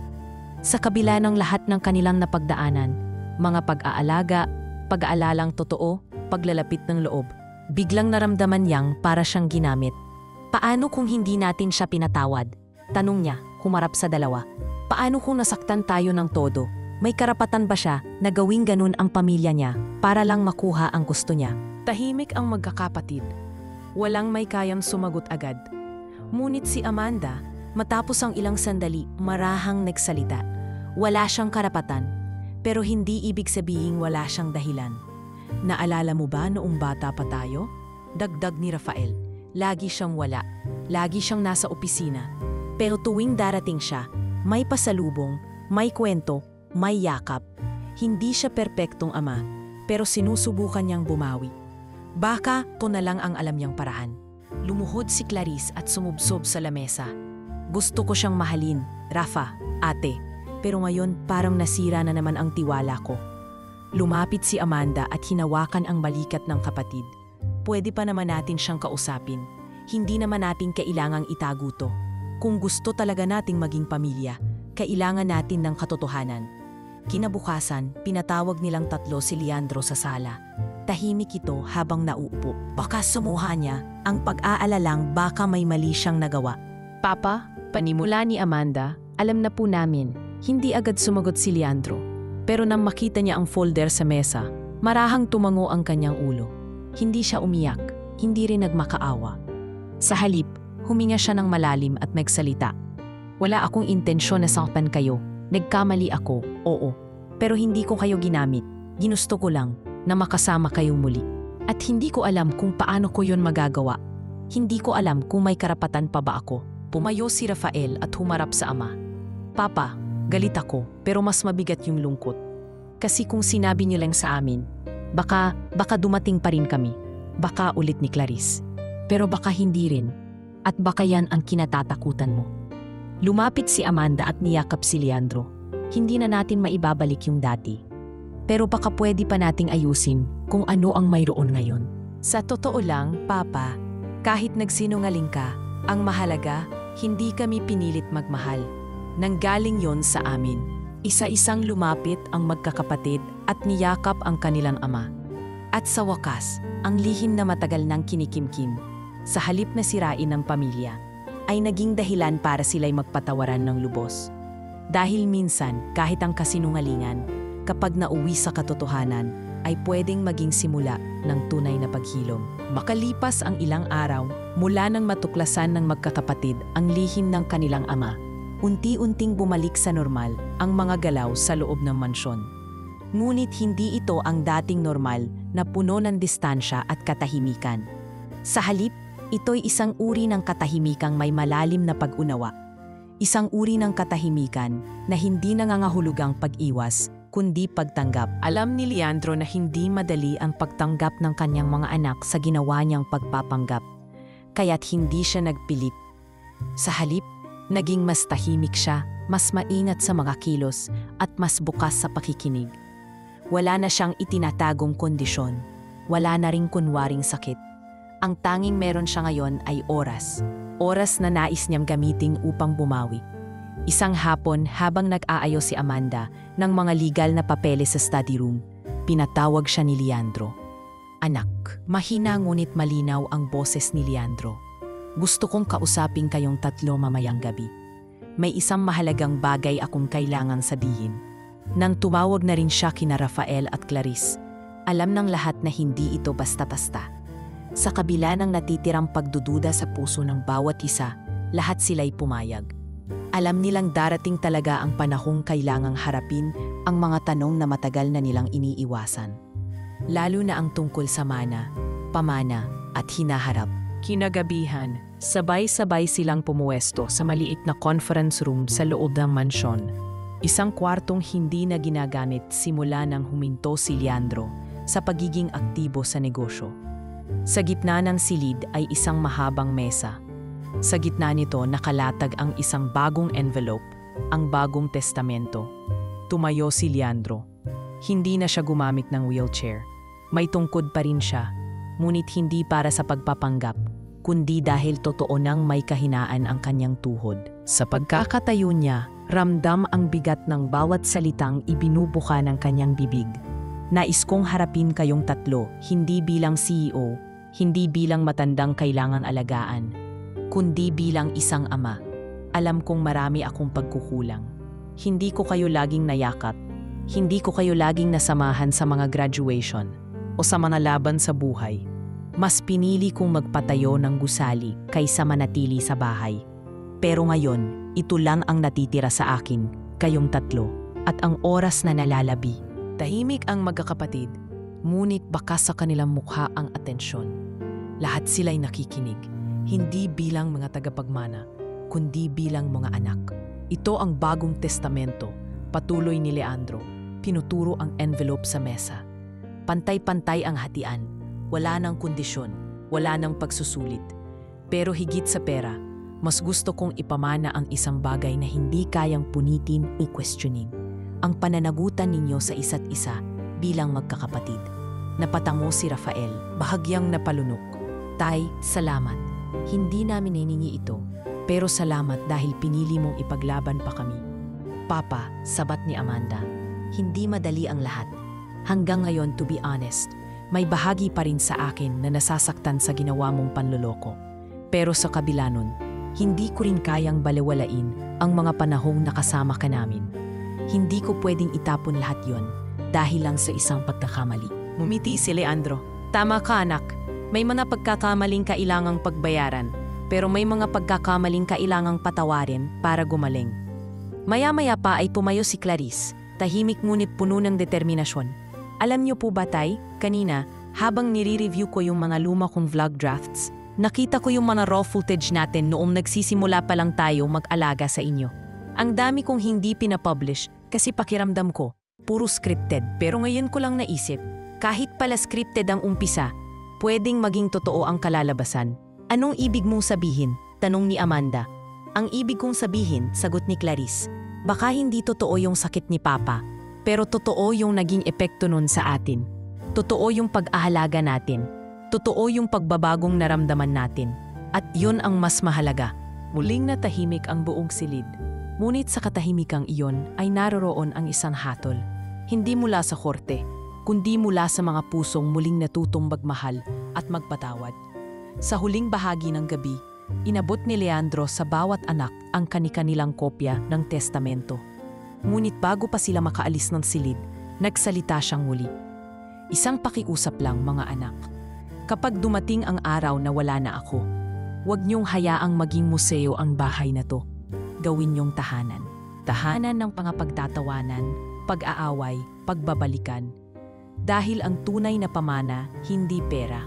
Sa kabila ng lahat ng kanilang napagdaanan, mga pag-aalaga, pag-aalalang totoo, paglalapit ng loob, biglang naramdaman niyang para siyang ginamit. Paano kung hindi natin siya pinatawad? Tanong niya, humarap sa dalawa. Paano kung nasaktan tayo ng todo? May karapatan ba siya na gawing ganun ang pamilya niya para lang makuha ang gusto niya? Tahimik ang magkakapatid. Walang may kayang sumagot agad. Ngunit si Amanda, matapos ang ilang sandali, marahang nagsalita. Wala siyang karapatan, pero hindi ibig sabihing wala siyang dahilan. Naalala mo ba noong bata pa tayo? Dagdag ni Rafael. Lagi siyang wala. Lagi siyang nasa opisina. Pero tuwing darating siya, may pasalubong, may kwento, may yakap. Hindi siya perpektong ama, pero sinusubukan niyang bumawi. Baka to na lang ang alam niyang paraan. Lumuhod si Clarice at sumubsob sa lamesa. Gusto ko siyang mahalin, Rafa, ate. Pero ngayon parang nasira na naman ang tiwala ko. Lumapit si Amanda at hinawakan ang balikat ng kapatid. Pwede pa naman natin siyang kausapin. Hindi naman natin kailangang itago to. Kung gusto talaga nating maging pamilya, kailangan natin ng katotohanan. Kinabukasan, pinatawag nilang tatlo si Leandro sa sala. Tahimik ito habang nauupo. Baka sumuha niya ang pag-aalalang baka may mali siyang nagawa. Papa, panimula ni Amanda, alam na po namin. Hindi agad sumagot si Leandro. Pero nang makita niya ang folder sa mesa, marahang tumango ang kanyang ulo. Hindi siya umiyak, hindi rin nagmakaawa. Sa halip, huminga siya ng malalim at nagsalita. Wala akong intensyon na saktan kayo. Nagkamali ako, oo. Pero hindi ko kayo ginamit. Ginusto ko lang na makasama kayong muli. At hindi ko alam kung paano ko yon magagawa. Hindi ko alam kung may karapatan pa ba ako. Pumayo si Rafael at humarap sa ama. Papa, galit ako pero mas mabigat yung lungkot. Kasi kung sinabi niyo lang sa amin, baka dumating pa rin kami. Baka ulit ni Clarice. Pero baka hindi rin. At baka yan ang kinatatakutan mo. Lumapit si Amanda at niyakap si Leandro. Hindi na natin maibabalik yung dati. Pero baka pwede pa nating ayusin kung ano ang mayroon ngayon. Sa totoo lang, Papa, kahit nagsinungaling ka, ang mahalaga, hindi kami pinilit magmahal. Nanggaling yon sa amin. Isa-isang lumapit ang magkakapatid at niyakap ang kanilang ama. At sa wakas, ang lihim na matagal nang kinikimkim, sa halip na sirain ng pamilya, ay naging dahilan para sila'y magpatawaran ng lubos. Dahil minsan, kahit ang kasinungalingan, kapag nauwi sa katotohanan, ay pwedeng maging simula ng tunay na paghilom. Makalipas ang ilang araw, mula nang matuklasan ng magkakapatid ang lihim ng kanilang ama, unti-unting bumalik sa normal ang mga galaw sa loob ng mansyon. Ngunit hindi ito ang dating normal na puno ng distansya at katahimikan. Sa halip, ito'y isang uri ng katahimikang may malalim na pag-unawa. Isang uri ng katahimikan na hindi nangangahulugang pag-iwas, kundi pagtanggap. Alam ni Leandro na hindi madali ang pagtanggap ng kanyang mga anak sa ginawa niyang pagpapanggap. Kaya't hindi siya nagpilit. Sa halip, naging mas tahimik siya, mas maingat sa mga kilos, at mas bukas sa pakikinig. Wala na siyang itinatagong kondisyon. Wala na ring kunwaring sakit. Ang tanging meron siya ngayon ay oras. Oras na nais niyang gamitin upang bumawi. Isang hapon habang nag-aayos si Amanda ng mga legal na papeles sa study room, pinatawag siya ni Leandro. Anak, mahina ngunit malinaw ang boses ni Leandro. Gusto kong kausapin kayong tatlo mamayang gabi. May isang mahalagang bagay akong kailangang sabihin. Nang tumawag na rin siya kina Rafael at Clarice, alam ng lahat na hindi ito basta-basta. Sa kabila ng natitirang pagdududa sa puso ng bawat isa, lahat sila'y pumayag. Alam nilang darating talaga ang panahong kailangang harapin ang mga tanong na matagal na nilang iniiwasan. Lalo na ang tungkol sa mana, pamana at hinaharap. Kinagabihan, sabay-sabay silang pumuwesto sa maliit na conference room sa loob ng mansyon. Isang kwartong hindi na ginagamit simula nang huminto si Leandro sa pagiging aktibo sa negosyo. Sa gitna ng silid ay isang mahabang mesa. Sa gitna nito nakalatag ang isang bagong envelope, ang bagong testamento. Tumayo si Leandro. Hindi na siya gumamit ng wheelchair. May tungkod pa rin siya, ngunit hindi para sa pagpapanggap, kundi dahil totoo nang may kahinaan ang kanyang tuhod. Sa pagkakatayo niya, ramdam ang bigat ng bawat salitang ibinubuka ng kanyang bibig. Nais kong harapin kayong tatlo, hindi bilang CEO, hindi bilang matandang kailangang alagaan, kundi bilang isang ama. Alam kong marami akong pagkukulang. Hindi ko kayo laging nayakap, hindi ko kayo laging nasamahan sa mga graduation o sa mga laban sa buhay. Mas pinili kong magpatayo ng gusali kaysa manatili sa bahay. Pero ngayon, ito lang ang natitira sa akin, kayong tatlo, at ang oras na nalalabi. Tahimik ang magkakapatid, ngunit bakas sa kanilang mukha ang atensyon. Lahat sila'y nakikinig, hindi bilang mga tagapagmana, kundi bilang mga anak. Ito ang bagong testamento, patuloy ni Leandro, pinuturo ang envelope sa mesa. Pantay-pantay ang hatian, wala nang kondisyon, wala nang pagsusulit. Pero higit sa pera, mas gusto kong ipamana ang isang bagay na hindi kayang punitin o questionin. Ang pananagutan ninyo sa isa't isa bilang magkakapatid. Napatango si Rafael, bahagyang napalunok. Tay, salamat. Hindi namin hiningi ito, pero salamat dahil pinili mong ipaglaban pa kami. Papa, sabat ni Amanda, hindi madali ang lahat. Hanggang ngayon, to be honest, may bahagi pa rin sa akin na nasasaktan sa ginawa mong panloloko. Pero sa kabila nun, hindi ko rin kayang balewalain ang mga panahong nakasama ka namin. Hindi ko pwedeng itapon lahat yon dahil lang sa isang pagkakamali. Mumiti si Leandro. Tama ka, anak. May mga pagkakamaling kailangang pagbayaran, pero may mga pagkakamaling kailangang patawarin para gumaling. Maya-maya pa ay pumayo si Clarice, tahimik ngunit puno ng determinasyon. Alam niyo po ba, Tay, kanina, habang nire-review ko yung mga luma kong vlog drafts, nakita ko yung mga raw footage natin noong nagsisimula pa lang tayo mag-alaga sa inyo. Ang dami kong hindi pinapublish kasi pakiramdam ko, puro scripted. Pero ngayon ko lang naisip, kahit pala scripted ang umpisa, pwedeng maging totoo ang kalalabasan. Anong ibig mong sabihin? Tanong ni Amanda. Ang ibig kong sabihin, sagot ni Clarice, baka hindi totoo yung sakit ni Papa, pero totoo yung naging epekto nun sa atin. Totoo yung pag-ahalaga natin. Totoo yung pagbabagong naramdaman natin. At yun ang mas mahalaga. Muling natahimik ang buong silid. Ngunit sa katahimikang iyon ay naroroon ang isang hatol. Hindi mula sa korte, kundi mula sa mga pusong muling natutong magmahal at magpatawad. Sa huling bahagi ng gabi, inabot ni Leandro sa bawat anak ang kani-kanilang kopya ng testamento. Ngunit bago pa sila makaalis ng silid, nagsalita siyang muli. Isang pakiusap lang, mga anak. Kapag dumating ang araw na wala na ako, huwag niyong hayaang maging museo ang bahay na to. Gawin niyong tahanan. Tahanan ng pangapagtatawanan, pag-aaway, pagbabalikan. Dahil ang tunay na pamana, hindi pera,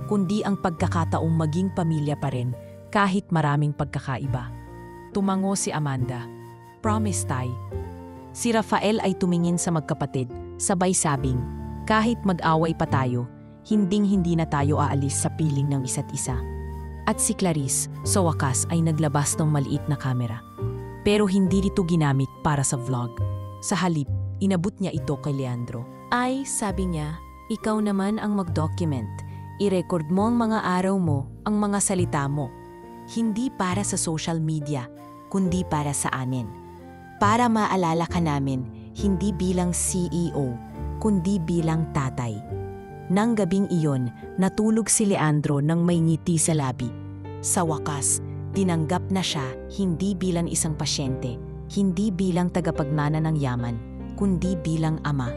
kundi ang pagkakataong maging pamilya pa rin kahit maraming pagkakaiba. Tumango si Amanda. Promise, Tay. Si Rafael ay tumingin sa magkapatid, sabay sabing, kahit mag-away pa tayo, hinding-hindi na tayo aalis sa piling ng isa't isa. At si Clarice, sa wakas ay naglabas ng maliit na kamera. Pero hindi ito ginamit para sa vlog. Sa halip, inabot niya ito kay Leandro. Ay, sabi niya, ikaw naman ang mag-document. I-record mo ang mga araw mo, ang mga salita mo. Hindi para sa social media, kundi para sa amin. Para maalala ka namin, hindi bilang CEO, kundi bilang tatay. Nang gabing iyon, natulog si Leandro nang may ngiti sa labi. Sa wakas, tinanggap na siya hindi bilang isang pasyente, hindi bilang tagapagmana ng yaman, kundi bilang ama.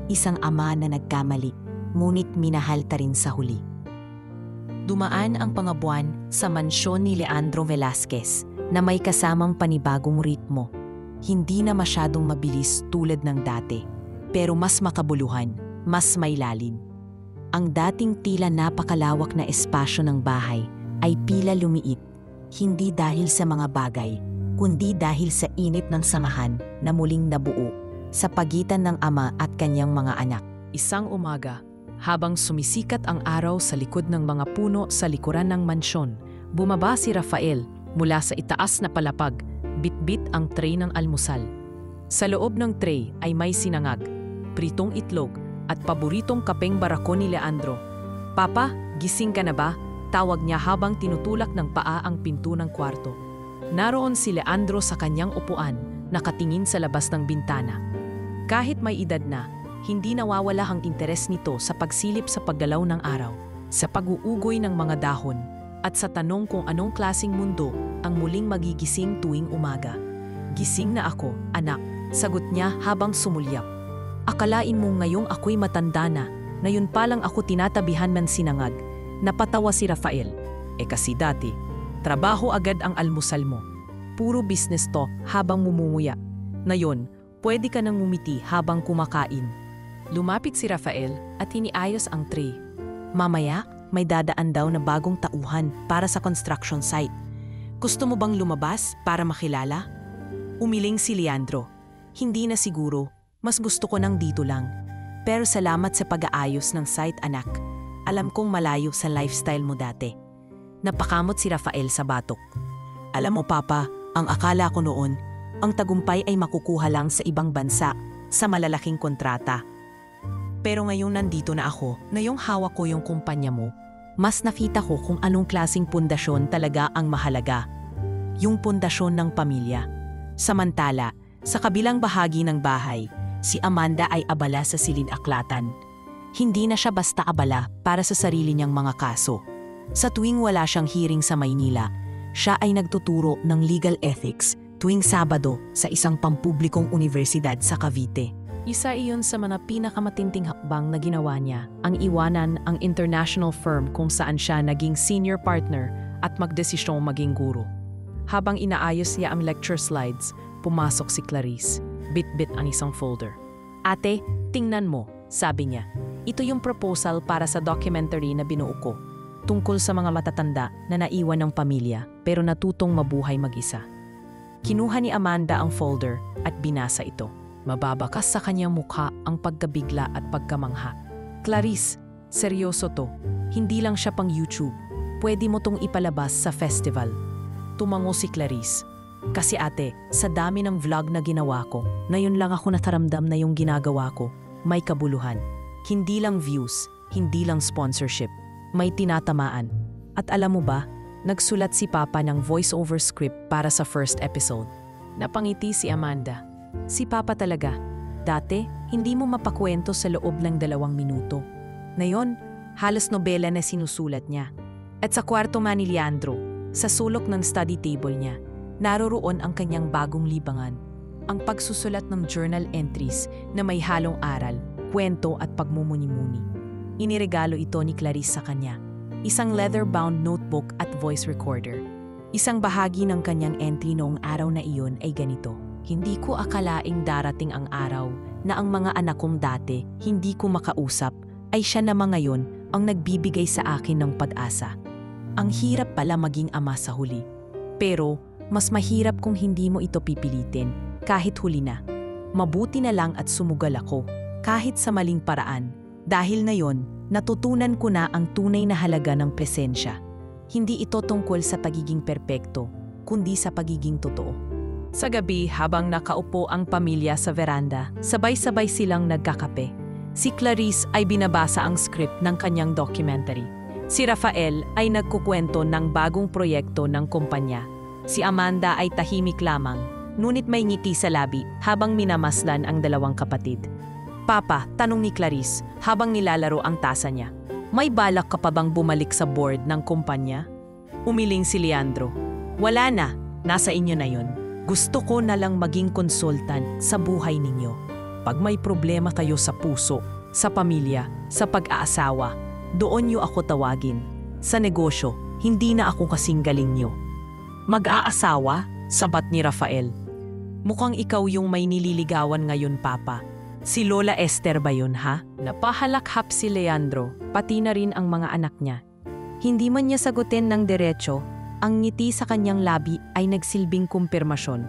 Isang ama na nagkamali, ngunit minahal ta rin sa huli. Dumaan ang pangabuan sa mansyon ni Leandro Velasquez na may kasamang panibagong ritmo. Hindi na masyadong mabilis tulad ng dati, pero mas makabuluhan, mas may lalim. Ang dating tila napakalawak na espasyo ng bahay ay pila lumiit, hindi dahil sa mga bagay, kundi dahil sa init ng samahan na muling nabuo sa pagitan ng ama at kanyang mga anak. Isang umaga, habang sumisikat ang araw sa likod ng mga puno sa likuran ng mansyon, bumaba si Rafael mula sa itaas na palapag, bitbit ang tray ng almusal. Sa loob ng tray ay may sinangag, pritong itlog at paboritong kapeng barako ni Leandro. "Papa, gising ka na ba?" Tawag niya habang tinutulak ng paa ang pinto ng kwarto. Naroon si Leandro sa kanyang upuan, nakatingin sa labas ng bintana. Kahit may edad na, hindi nawawala ang interes nito sa pagsilip sa paggalaw ng araw, sa pag-uugoy ng mga dahon, at sa tanong kung anong klaseng mundo ang muling magigising tuwing umaga. "Gising na ako, anak," sagot niya habang sumulyap. "Akalain mo ngayong ako'y matanda na, ngayon pa lang ako tinatabihan man sinangag." Napatawa si Rafael. Kasi dati, trabaho agad ang almusal mo. Puro business to habang mumunguya. Ngayon, pwede ka nang ngumiti habang kumakain. Lumapit si Rafael at hiniayos ang tray. "Mamaya, may dadaan daw na bagong tauhan para sa construction site. Gusto mo bang lumabas para makilala?" Umiling si Leandro. "Hindi na siguro, mas gusto ko nang dito lang. Pero salamat sa pag-aayos ng site, anak. Alam kong malayo sa lifestyle mo dati." Napakamot si Rafael sa batok. "Alam mo, Papa, ang akala ko noon, ang tagumpay ay makukuha lang sa ibang bansa, sa malalaking kontrata. Pero ngayon nandito na ako, ngayong hawak ko yung kumpanya mo, mas nakita ko kung anong klaseng pundasyon talaga ang mahalaga. Yung pundasyon ng pamilya. Samantala, sa kabilang bahagi ng bahay, si Amanda ay abala sa silid-aklatan. Hindi na siya basta abala para sa sarili niyang mga kaso. Sa tuwing wala siyang hearing sa Maynila, siya ay nagtuturo ng legal ethics tuwing Sabado sa isang pampublikong universidad sa Cavite. Isa iyon sa mga pinakamatinding hakbang na ginawa niya, ang iwanan ang international firm kung saan siya naging senior partner at magdesisyong maging guro. Habang inaayos niya ang lecture slides, pumasok si Clarice. Bit-bit ang isang folder. "Ate, tingnan mo," sabi niya. "Ito yung proposal para sa documentary na binuo ko, tungkol sa mga matatanda na naiwan ng pamilya pero natutong mabuhay mag-isa." Kinuha ni Amanda ang folder at binasa ito. Mababakas sa kanyang mukha ang pagkabigla at pagkamangha. "Clarice, seryoso to. Hindi lang siya pang YouTube. Pwede mo tong ipalabas sa festival." Tumango si Clarice. "Kasi ate, sa dami ng vlog na ginawa ko, ngayon lang ako nataramdam na yung ginagawa ko may kabuluhan. Hindi lang views, hindi lang sponsorship. May tinatamaan. At alam mo ba, nagsulat si Papa ng voice-over script para sa first episode." Napangiti si Amanda. Si Papa talaga. Dati, hindi mo mapakwento sa loob ng 2 minuto. Ngayon, halos nobela na sinusulat niya. At sa kwarto man ni Leandro, sa sulok ng study table niya, naroroon ang kanyang bagong libangan. Ang pagsusulat ng journal entries na may halong aral, kwento at pagmumuni-muni. Iniregalo ito ni Clarice sa kanya. Isang leather-bound notebook at voice recorder. Isang bahagi ng kanyang entry noong araw na iyon ay ganito: "Hindi ko akalaing darating ang araw na ang mga anak kong dati hindi ko makausap ay siya naman ngayon ang nagbibigay sa akin ng pag-asa. Ang hirap pala maging ama sa huli. Pero mas mahirap kung hindi mo ito pipilitin kahit huli na. Mabuti na lang at sumugal ako kahit sa maling paraan. Dahil ngayon, natutunan ko na ang tunay na halaga ng presensya. Hindi ito tungkol sa pagiging perpekto, kundi sa pagiging totoo." Sa gabi, habang nakaupo ang pamilya sa veranda, sabay-sabay silang nagkakape. Si Clarice ay binabasa ang script ng kanyang documentary. Si Rafael ay nagkukwento ng bagong proyekto ng kumpanya. Si Amanda ay tahimik lamang, ngunit may ngiti sa labi habang minamasdan ang dalawang kapatid. "Papa," tanong ni Clarice habang nilalaro ang tasa niya, "may balak ka pa bang bumalik sa board ng kumpanya?" Umiling si Leandro. "Wala na, nasa inyo na yun. Gusto ko na lang maging consultant sa buhay ninyo. Pag may problema kayo sa puso, sa pamilya, sa pag-aasawa, doon niyo ako tawagin. Sa negosyo, hindi na ako kasing galing niyo." "Mag-aasawa?" sabat ni Rafael. "Mukhang ikaw yung may nililigawan ngayon, Papa. Si Lola Esther ba yun, ha?" Napahalakhap si Leandro, pati na rin ang mga anak niya. Hindi man niya sagutin ng diretso, ang ngiti sa kanyang labi ay nagsilbing kumpirmasyon.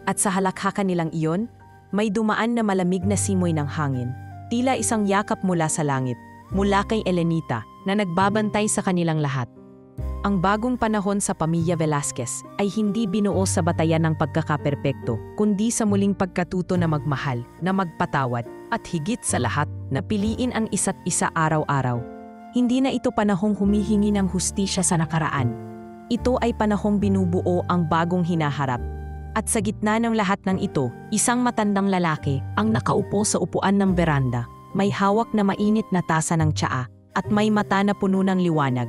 At sa halakhakan nilang iyon, may dumaan na malamig na simoy ng hangin, tila isang yakap mula sa langit, mula kay Elenita na nagbabantay sa kanilang lahat. Ang bagong panahon sa pamilya Velasquez ay hindi binuo sa batayan ng pagkakaperpekto, kundi sa muling pagkatuto na magmahal, na magpatawad, at higit sa lahat, na piliin ang isa't isa araw-araw. Hindi na ito panahong humihingi ng hustisya sa nakaraan. Ito ay panahong binubuo ang bagong hinaharap. At sa gitna ng lahat ng ito, isang matandang lalaki ang nakaupo sa upuan ng beranda, may hawak na mainit na tasa ng tsaa, at may mata na puno ng liwanag.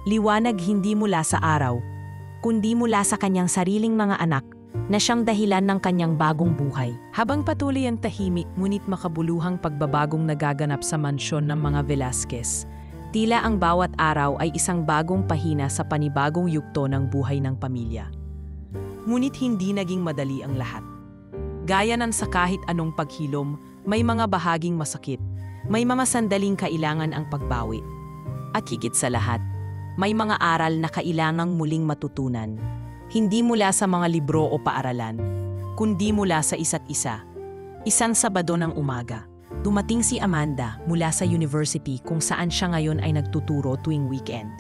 Liwanag hindi mula sa araw, kundi mula sa kanyang sariling mga anak na siyang dahilan ng kanyang bagong buhay. Habang patuloy ang tahimik ngunit makabuluhang pagbabagong nagaganap sa mansyon ng mga Velasquez, tila ang bawat araw ay isang bagong pahina sa panibagong yugto ng buhay ng pamilya. Ngunit hindi naging madali ang lahat. Gaya ng sa kahit anong paghilom, may mga bahaging masakit, may mga sandaling kailangan ang pagbawi. At higit sa lahat, may mga aral na kailangang muling matutunan. Hindi mula sa mga libro o paaralan, kundi mula sa isa't isa. Isang Sabado ng umaga, dumating si Amanda mula sa university kung saan siya ngayon ay nagtuturo tuwing weekend.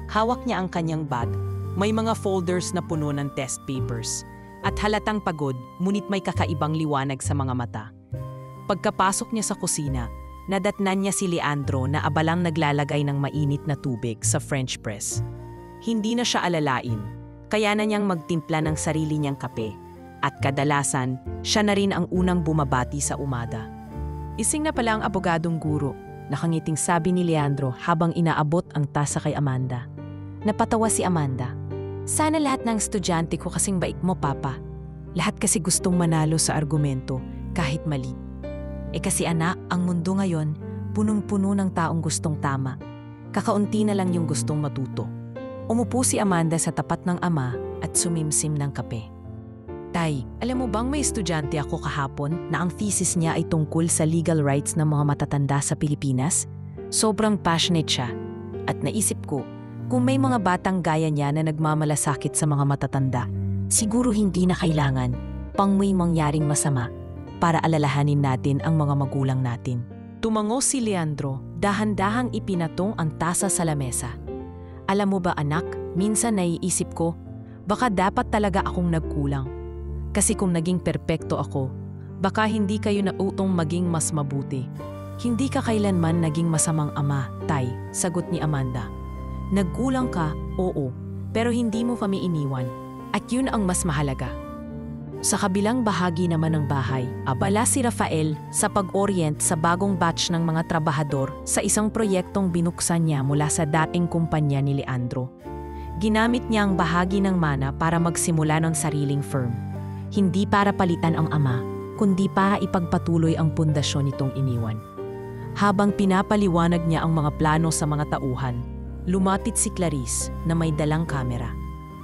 Hawak niya ang kanyang bag, may mga folders na puno ng test papers, at halatang pagod ngunit may kakaibang liwanag sa mga mata. Pagkapasok niya sa kusina, nadatnan niya si Leandro na abalang naglalagay ng mainit na tubig sa French press. Hindi na siya alalain, kaya na niyang magtimpla ng sarili niyang kape. At kadalasan, siya na rin ang unang bumabati sa umaga. Ising na pala ang abogadong guro, nakangiting sabi ni Leandro habang inaabot ang tasa kay Amanda. Napatawa si Amanda. Sana lahat ng estudyante ko kasing bait mo, Papa. Lahat kasi gustong manalo sa argumento, kahit mali. Kasi anak, ang mundo ngayon, punong-puno ng taong gustong tama. Kakaunti na lang yung gustong matuto. Umupo si Amanda sa tapat ng ama at sumimsim ng kape. Tay, alam mo bang may estudyante ako kahapon na ang thesis niya ay tungkol sa legal rights ng mga matatanda sa Pilipinas? Sobrang passionate siya. At naisip ko, kung may mga batang gaya niya na nagmamalasakit sa mga matatanda, siguro hindi na kailangan pang may mangyaring masama para alalahanin natin ang mga magulang natin. Tumango si Leandro, dahan-dahang ipinatong ang tasa sa lamesa. Alam mo ba anak, minsan naiisip ko, baka dapat talaga akong nagkulang. Kasi kung naging perpekto ako, baka hindi kayo nautong maging mas mabuti. Hindi ka kailanman naging masamang ama, Tay, sagot ni Amanda. Nagkulang ka, oo, pero hindi mo kami iniwan. At yun ang mas mahalaga. Sa kabilang bahagi naman ng bahay, abala si Rafael sa pag-orient sa bagong batch ng mga trabahador sa isang proyektong binuksan niya mula sa dating kumpanya ni Leandro. Ginamit niya ang bahagi ng mana para magsimula ng sariling firm. Hindi para palitan ang ama, kundi para ipagpatuloy ang pundasyon nitong iniwan. Habang pinapaliwanag niya ang mga plano sa mga tauhan, lumapit si Clarice na may dalang kamera.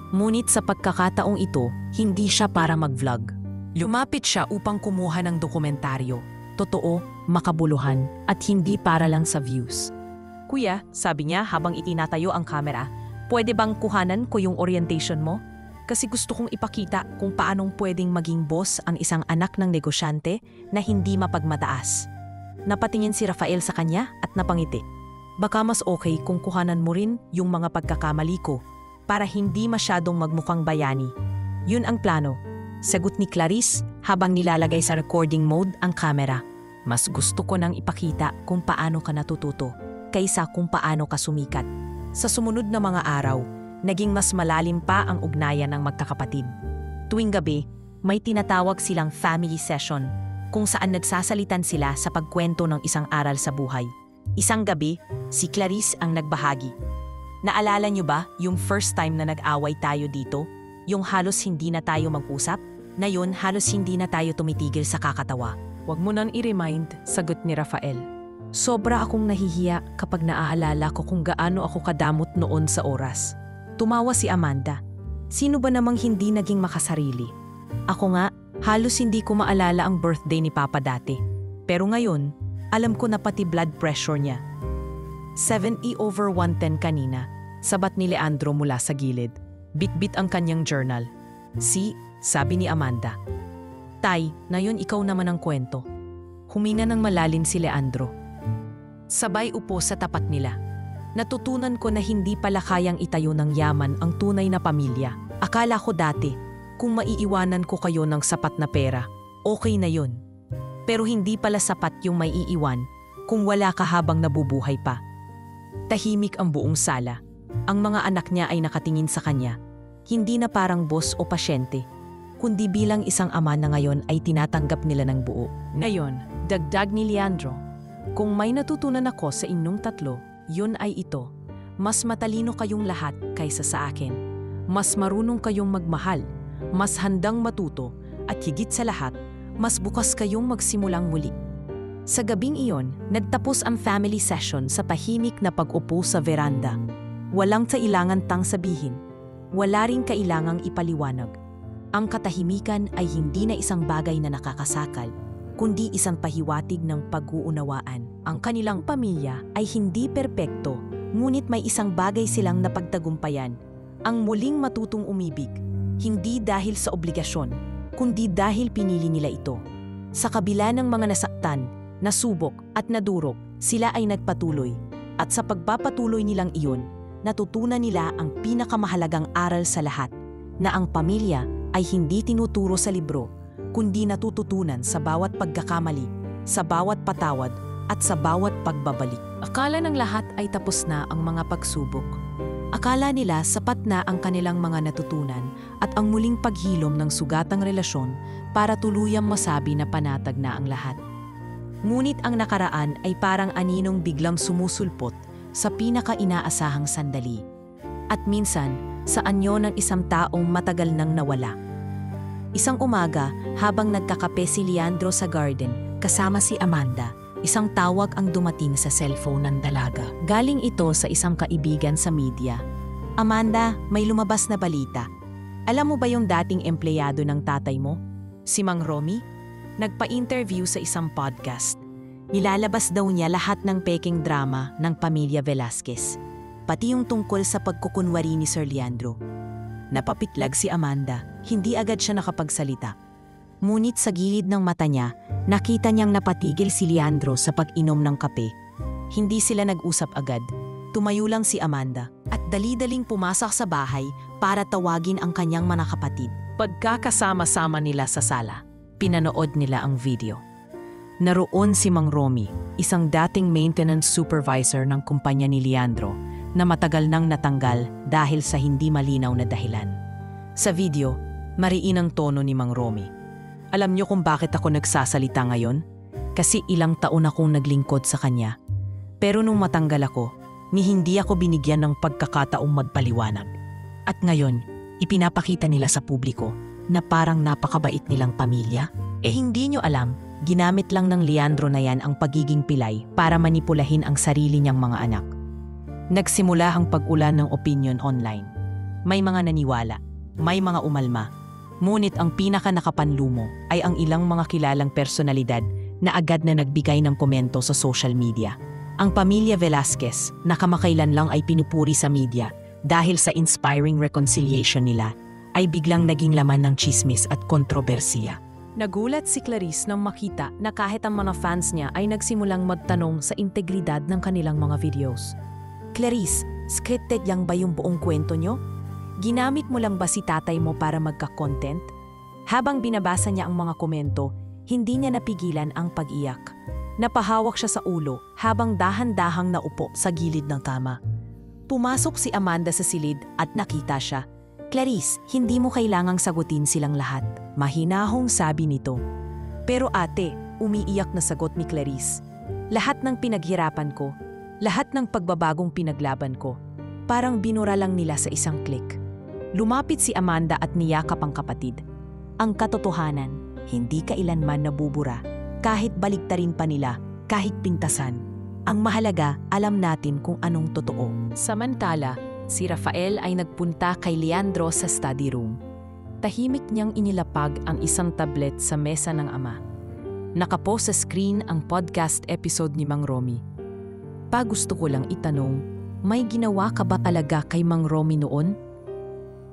Ngunit sa pagkakataong ito, hindi siya para mag-vlog. Lumapit siya upang kumuha ng dokumentaryo, totoo, makabuluhan, at hindi para lang sa views. Kuya, sabi niya habang itinatayo ang kamera, pwede bang kuhanan ko yung orientation mo? Kasi gusto kong ipakita kung paanong pwedeng maging boss ang isang anak ng negosyante na hindi mapagmataas. Napatingin si Rafael sa kanya at napangiti. Baka mas okay kung kuhanan mo rin yung mga pagkakamali ko, para hindi masyadong magmukhang bayani. Yun ang plano, sagot ni Clarice habang nilalagay sa recording mode ang kamera. Mas gusto ko nang ipakita kung paano ka natututo, kaysa kung paano ka sumikat. Sa sumunod na mga araw, naging mas malalim pa ang ugnayan ng magkakapatid. Tuwing gabi, may tinatawag silang family session, kung saan nagsasalitan sila sa pagkwento ng isang aral sa buhay. Isang gabi, si Clarice ang nagbahagi. Naalala niyo ba yung first time na nag-away tayo dito? Yung halos hindi na tayo mag-usap? Na yun, halos hindi na tayo tumitigil sa kakatawa. Huwag mo nang i-remind, sagot ni Rafael. Sobra akong nahihiya kapag naaalala ko kung gaano ako kadamot noon sa oras. Tumawa si Amanda. Sino ba namang hindi naging makasarili? Ako nga, halos hindi ko maalala ang birthday ni Papa dati. Pero ngayon, alam ko na pati blood pressure niya. 70/110 kanina, sabat ni Leandro mula sa gilid. Bit-bit ang kanyang journal. Sabi ni Amanda. Tay, na yun ikaw naman ang kwento. Humina ng malalim si Leandro. Sabay upo sa tapat nila. Natutunan ko na hindi pala kayang itayo ng yaman ang tunay na pamilya. Akala ko dati, kung maiiwanan ko kayo ng sapat na pera, okay na yun. Pero hindi pala sapat yung maiiwan kung wala ka habang nabubuhay pa. Tahimik ang buong sala. Ang mga anak niya ay nakatingin sa kanya. Hindi na parang boss o pasyente, kundi bilang isang ama na ngayon ay tinatanggap nila ng buo. Ngayon, dagdag ni Leandro, kung may natutunan ako sa inyong tatlo, yun ay ito. Mas matalino kayong lahat kaysa sa akin. Mas marunong kayong magmahal, mas handang matuto, at higit sa lahat, mas bukas kayong magsimulang muli. Sa gabing iyon, nagtapos ang family session sa tahimik na pag-upo sa veranda. Walang kailangan tang sabihin. Wala ring kailangang ipaliwanag. Ang katahimikan ay hindi na isang bagay na nakakasakal, kundi isang pahiwatig ng pag-uunawaan. Ang kanilang pamilya ay hindi perpekto, ngunit may isang bagay silang napagtagumpayan. Ang muling matutong umibig, hindi dahil sa obligasyon, kundi dahil pinili nila ito. Sa kabila ng mga nasaktan, nasubok at nadurog, sila ay nagpatuloy. At sa pagpapatuloy nilang iyon, natutunan nila ang pinakamahalagang aral sa lahat, na ang pamilya ay hindi tinuturo sa libro, kundi natututunan sa bawat pagkakamali, sa bawat patawad, at sa bawat pagbabalik. Akala ng lahat ay tapos na ang mga pagsubok. Akala nila sapat na ang kanilang mga natutunan at ang muling paghilom ng sugatang relasyon para tuluyang masabi na panatag na ang lahat. Ngunit ang nakaraan ay parang aninong biglang sumusulpot sa pinaka-inaasahang sandali. At minsan, sa anyo ng isang taong matagal nang nawala. Isang umaga, habang nagkakape si Leandro sa garden, kasama si Amanda, isang tawag ang dumating sa cellphone ng dalaga. Galing ito sa isang kaibigan sa media. Amanda, may lumabas na balita. Alam mo ba yung dating empleyado ng tatay mo? Si Mang Romy? Nagpa-interview sa isang podcast. Nilalabas daw niya lahat ng peking drama ng pamilya Velasquez, pati yung tungkol sa pagkukunwari ni Sir Leandro. Napapitlag si Amanda, hindi agad siya nakapagsalita. Ngunit sa gilid ng mata niya, nakita niyang napatigil si Leandro sa pag-inom ng kape. Hindi sila nag-usap agad. Tumayo lang si Amanda at dali-daling pumasok sa bahay para tawagin ang kanyang mga kapatid. Pagkakasama-sama nila sa sala, pinanood nila ang video. Naroon si Mang Romy, isang dating maintenance supervisor ng kumpanya ni Leandro, na matagal nang natanggal dahil sa hindi malinaw na dahilan. Sa video, mariin ang tono ni Mang Romy. Alam niyo kung bakit ako nagsasalita ngayon? Kasi ilang taon akong naglingkod sa kanya. Pero nung matanggal ako, hindi ako binigyan ng pagkakataong magpaliwanag. At ngayon, ipinapakita nila sa publiko na parang napakabait nilang pamilya. Hindi niyo alam, ginamit lang ng Leandro na yan ang pagiging pilay para manipulahin ang sarili niyang mga anak. Nagsimula ang pag-ulan ng opinion online. May mga naniwala, may mga umalma. Ngunit ang pinaka-nakapanlumo ay ang ilang mga kilalang personalidad na agad na nagbigay ng komento sa social media. Ang pamilya Velasquez na kamakailan lang ay pinupuri sa media dahil sa inspiring reconciliation nila, ay biglang naging laman ng chismis at kontrobersiya. Nagulat si Clarice nang makita na kahit ang mga fans niya ay nagsimulang magtanong sa integridad ng kanilang mga videos. Clarice, scripted yang ba yung buong kwento nyo? Ginamit mo lang ba si tatay mo para magka-content? Habang binabasa niya ang mga komento, hindi niya napigilan ang pag-iyak. Napahawak siya sa ulo habang dahan-dahang naupo sa gilid ng kama. Pumasok si Amanda sa silid at nakita siya. Clarice, hindi mo kailangang sagutin silang lahat. Mahinahong sabi nito. Pero ate, umiiyak na sagot ni Clarice. Lahat ng pinaghirapan ko, lahat ng pagbabagong pinaglaban ko, parang binura lang nila sa isang click. Lumapit si Amanda at niyakap ang kapatid. Ang katotohanan, hindi kailanman nabubura, kahit baliktarin pa nila, kahit pintasan. Ang mahalaga, alam natin kung anong totoo. Samantala, si Rafael ay nagpunta kay Leandro sa study room. Tahimik niyang inilapag ang isang tablet sa mesa ng ama. Nakapost sa screen ang podcast episode ni Mang Romy. Gusto ko lang itanong, may ginawa ka ba talaga kay Mang Romy noon?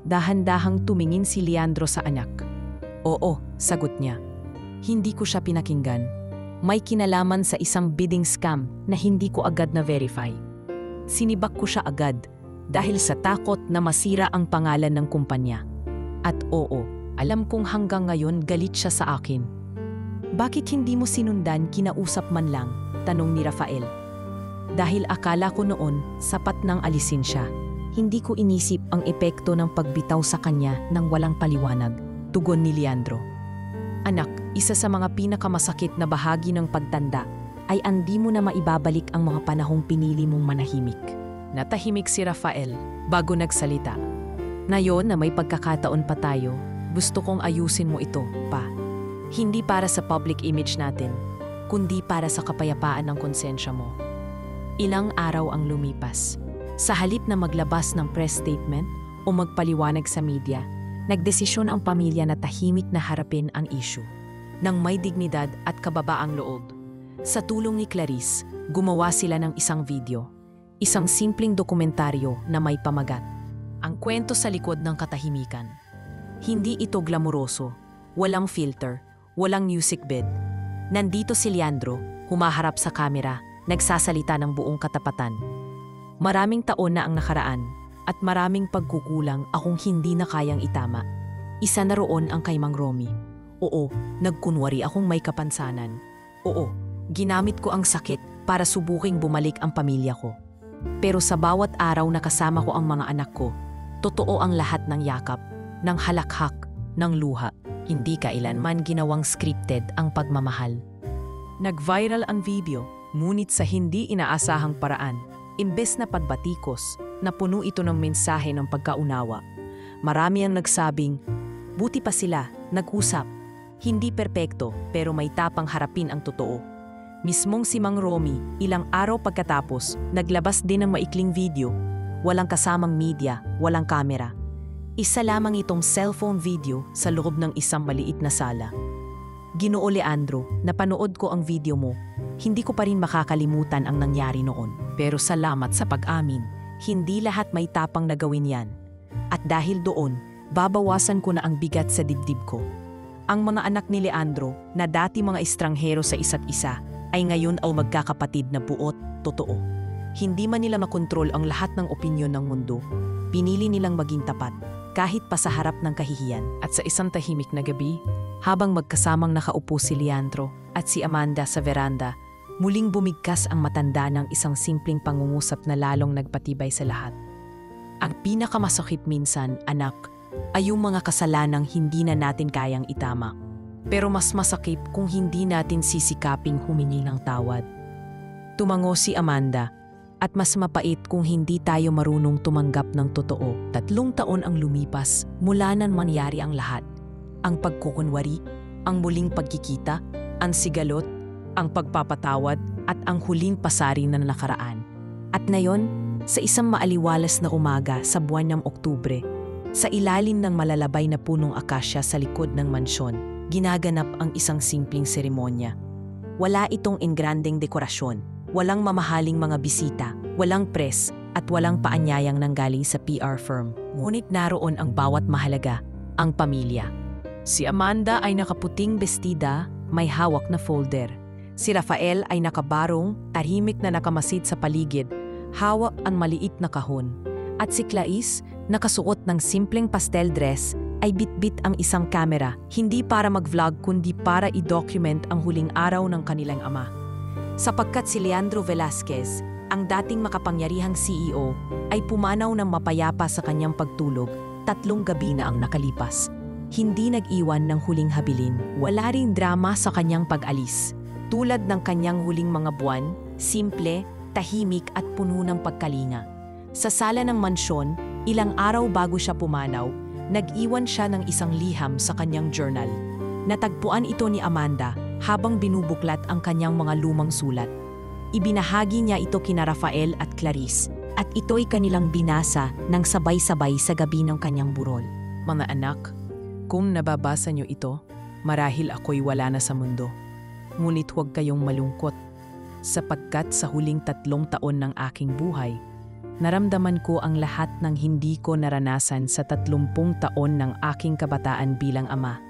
Dahan-dahang tumingin si Leandro sa anak. Oo, sagot niya. Hindi ko siya pinakinggan. May kinalaman sa isang bidding scam na hindi ko agad na-verify. Sinibak ko siya agad dahil sa takot na masira ang pangalan ng kumpanya. At oo, alam kong hanggang ngayon galit siya sa akin. Bakit hindi mo sinundan, kinausap man lang? Tanong ni Rafael. Dahil akala ko noon sapat nang alisin siya. Hindi ko inisip ang epekto ng pagbitaw sa kanya ng walang paliwanag, tugon ni Leandro. Anak, isa sa mga pinakamasakit na bahagi ng pagtanda ay hindi mo na maibabalik ang mga panahong pinili mong manahimik. Natahimik si Rafael bago nagsalita. Ngayon na may pagkakataon pa tayo, gusto kong ayusin mo ito, pa. Hindi para sa public image natin, kundi para sa kapayapaan ng konsensya mo. Ilang araw ang lumipas. Sa halip na maglabas ng press statement o magpaliwanag sa media, nagdesisyon ang pamilya na tahimik na harapin ang issue. Nang may dignidad at kababaang loob. Sa tulong ni Clarice, gumawa sila ng isang video. Isang simpleng dokumentaryo na may pamagat. Ang kwento sa likod ng katahimikan. Hindi ito glamoroso, walang filter, walang music bed. Nandito si Leandro, humaharap sa kamera, nagsasalita ng buong katapatan. Maraming taon na ang nakaraan at maraming pagkukulang akong hindi na kayang itama. Isa na roon ang kay Mang Romy. Oo, nagkunwari akong may kapansanan. Oo, ginamit ko ang sakit para subuking bumalik ang pamilya ko. Pero sa bawat araw na kasama ko ang mga anak ko, totoo ang lahat ng yakap, ng halakhak, ng luha. Hindi kailanman ginawang scripted ang pagmamahal. Nag-viral ang video, ngunit sa hindi inaasahang paraan. Imbes na pagbatikos, napuno ito ng mensahe ng pagkaunawa. Marami ang nagsabing, buti pa sila, nag-usap. Hindi perpekto, pero may tapang harapin ang totoo. Mismong si Mang Romy, ilang araw pagkatapos, naglabas din ng maikling video. Walang kasamang media, walang kamera. Isa lamang itong cellphone video sa loob ng isang maliit na sala. Ginoo Leandro, napanood ko ang video mo. Hindi ko pa rin makakalimutan ang nangyari noon. Pero salamat sa pag-amin, hindi lahat may tapang na gawin yan. At dahil doon, babawasan ko na ang bigat sa dibdib ko. Ang mga anak ni Leandro, na dati mga estranghero sa isa't isa, ay ngayon ay magkakapatid na buot, totoo. Hindi man nila makontrol ang lahat ng opinyon ng mundo. Pinili nilang maging tapat, kahit pa sa harap ng kahihiyan. At sa isang tahimik na gabi, habang magkasamang nakaupo si Leandro at si Amanda sa veranda, muling bumigkas ang matanda ng isang simpleng pangungusap na lalong nagpatibay sa lahat. Ang pinakamasakit minsan, anak, ay yung mga kasalanang hindi na natin kayang itama. Pero mas masakit kung hindi natin sisikaping humingi ng tawad. Tumango si Amanda, at mas mapait kung hindi tayo marunong tumanggap ng totoo. 3 taon ang lumipas mula nang mangyari ang lahat. Ang pagkukunwari, ang muling pagkikita, ang sigalot, ang pagpapatawad at ang huling pasari na nakaraan. At ngayon, sa isang maaliwalas na umaga sa buwan ng Oktubre, sa ilalim ng malalabay na punong akasya sa likod ng mansyon, ginaganap ang isang simpleng seremonya. Wala itong engrandeng dekorasyon, walang mamahaling mga bisita, walang press at walang paanyayang nanggaling sa PR firm. Ngunit naroon ang bawat mahalaga, ang pamilya. Si Amanda ay nakaputing bestida, may hawak na folder. Si Rafael ay nakabarong, tahimik na nakamasid sa paligid, hawak ang maliit na kahon. At si Clarice, nakasuot ng simpleng pastel dress, ay bitbit ang isang kamera, hindi para mag-vlog kundi para i-document ang huling araw ng kanilang ama. Sapagkat si Leandro Velasquez, ang dating makapangyarihang CEO, ay pumanaw ng mapayapa sa kanyang pagtulog, 3 gabi na ang nakalipas. Hindi nag-iwan ng huling habilin, wala ring drama sa kanyang pag-alis. Tulad ng kanyang huling mga buwan, simple, tahimik at puno ng pagkalinga. Sa sala ng mansyon, ilang araw bago siya pumanaw, nag-iwan siya ng isang liham sa kanyang journal. Natagpuan ito ni Amanda habang binubuklat ang kanyang mga lumang sulat. Ibinahagi niya ito kina Rafael at Clarice at ito'y kanilang binasa ng sabay-sabay sa gabi ng kanyang burol. Mga anak, kung nababasa niyo ito, marahil ako'y wala na sa mundo. Ngunit huwag kayong malungkot, sapagkat sa huling 3 taon ng aking buhay, naramdaman ko ang lahat ng hindi ko naranasan sa 30 taon ng aking kabataan bilang ama.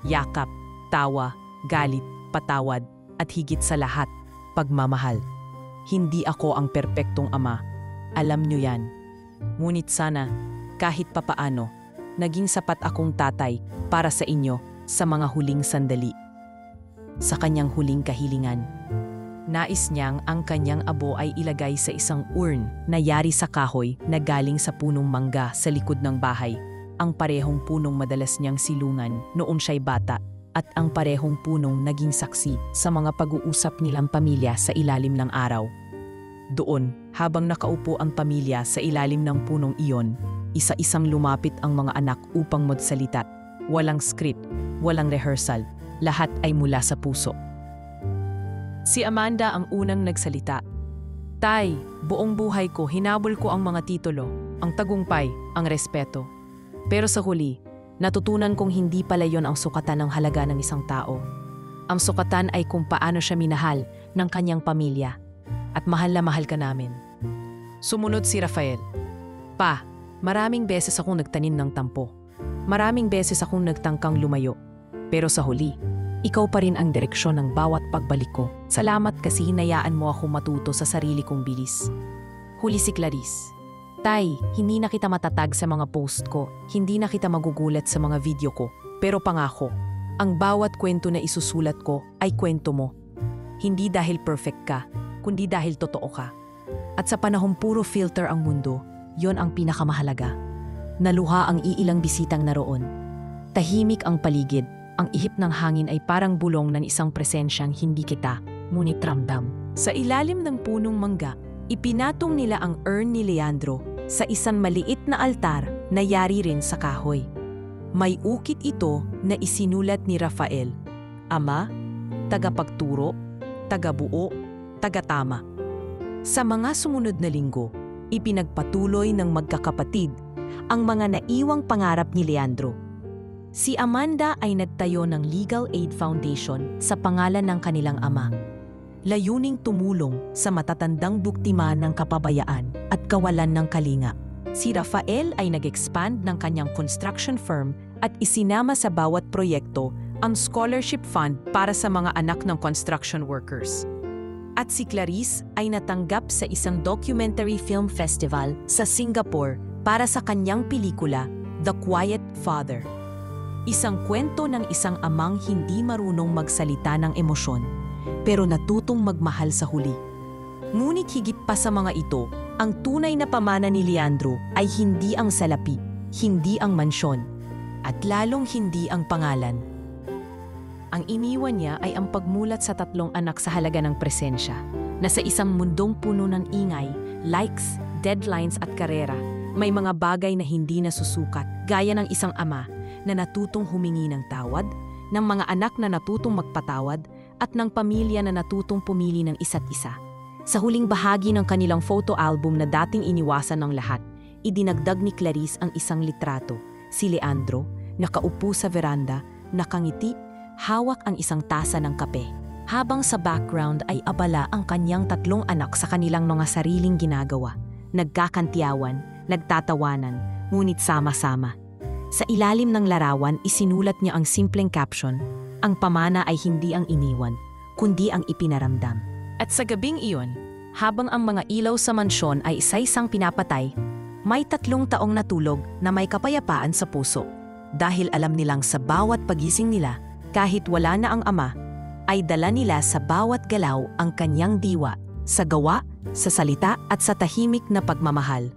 Yakap, tawa, galit, patawad, at higit sa lahat, pagmamahal. Hindi ako ang perpektong ama, Alam nyo yan. Ngunit sana, kahit papaano, naging sapat akong tatay para sa inyo sa mga huling sandali. Sa kanyang huling kahilingan, nais niyang ang kanyang abo ay ilagay sa isang urn na yari sa kahoy na galing sa punong mangga sa likod ng bahay, ang parehong punong madalas niyang silungan noong siya'y bata at ang parehong punong naging saksi sa mga pag-uusap nilang pamilya sa ilalim ng araw. Doon, habang nakaupo ang pamilya sa ilalim ng punong iyon, isa-isang lumapit ang mga anak upang magsalita. Walang script, walang rehearsal, lahat ay mula sa puso. Si Amanda ang unang nagsalita. Tay, buong buhay ko hinabol ko ang mga titulo, ang tagumpay, ang respeto. Pero sa huli, natutunan kong hindi pala yon ang sukatan ng halaga ng isang tao. Ang sukatan ay kung paano siya minahal ng kanyang pamilya. At mahal na mahal ka namin. Sumunod si Rafael. Pa, maraming beses akong nagtanim ng tampo. Maraming beses akong nagtangkang lumayo. Pero sa huli, ikaw pa rin ang direksyon ng bawat pagbalik ko. Salamat kasi hinayaan mo ako matuto sa sarili kong bilis. Huli si Clarice. Tay, hindi na kita matatag sa mga post ko. Hindi na kita magugulat sa mga video ko. Pero pangako, ang bawat kwento na isusulat ko ay kwento mo. Hindi dahil perfect ka, kundi dahil totoo ka. At sa panahong puro filter ang mundo, yon ang pinakamahalaga. Naluha ang iilang bisitang naroon. Tahimik ang paligid, ang ihip ng hangin ay parang bulong ng isang presensyang hindi kita, ngunit ramdam. Sa ilalim ng punong mangga, ipinatong nila ang urn ni Leandro sa isang maliit na altar na yari rin sa kahoy. May ukit ito na isinulat ni Rafael, Ama, tagapagturo, tagabuo, tagatama. Sa mga sumunod na linggo, ipinagpatuloy ng magkakapatid ang mga naiwang pangarap ni Leandro. Si Amanda ay nagtayo ng Legal Aid Foundation sa pangalan ng kanilang ama. Layuning tumulong sa matatandang biktima ng kapabayaan at kawalan ng kalinga. Si Rafael ay nag-expand ng kanyang construction firm at isinama sa bawat proyekto ang scholarship fund para sa mga anak ng construction workers. At si Clarice ay natanggap sa isang documentary film festival sa Singapore para sa kanyang pelikula, The Quiet Father. Isang kwento ng isang amang hindi marunong magsalita ng emosyon, pero natutong magmahal sa huli. Ngunit higit pa sa mga ito, ang tunay na pamana ni Leandro ay hindi ang salapi, hindi ang mansyon, at lalong hindi ang pangalan. Ang iniwan niya ay ang pagmulat sa 3 anak sa halaga ng presensya, na sa isang mundong puno ng ingay, likes, deadlines at karera, may mga bagay na hindi nasusukat, gaya ng isang ama na natutong humingi ng tawad, ng mga anak na natutong magpatawad, at ng pamilya na natutong pumili ng isa't isa. Sa huling bahagi ng kanilang photo album na dating iniwasan ng lahat, idinagdag ni Clarice ang isang litrato, si Leandro, nakaupo sa veranda, nakangiti, hawak ang isang tasa ng kape. Habang sa background ay abala ang kanyang 3 anak sa kanilang mga sariling ginagawa. Nagkakantiyawan, nagtatawanan, ngunit sama-sama. Sa ilalim ng larawan, isinulat niya ang simpleng caption, ang pamana ay hindi ang iniwan, kundi ang ipinaramdam. At sa gabing iyon, habang ang mga ilaw sa mansyon ay isa-isang pinapatay, may 3 taong natulog na may kapayapaan sa puso. Dahil alam nilang sa bawat pagising nila, kahit wala na ang ama, ay dala nila sa bawat galaw ang kanyang diwa, sa gawa, sa salita at sa tahimik na pagmamahal.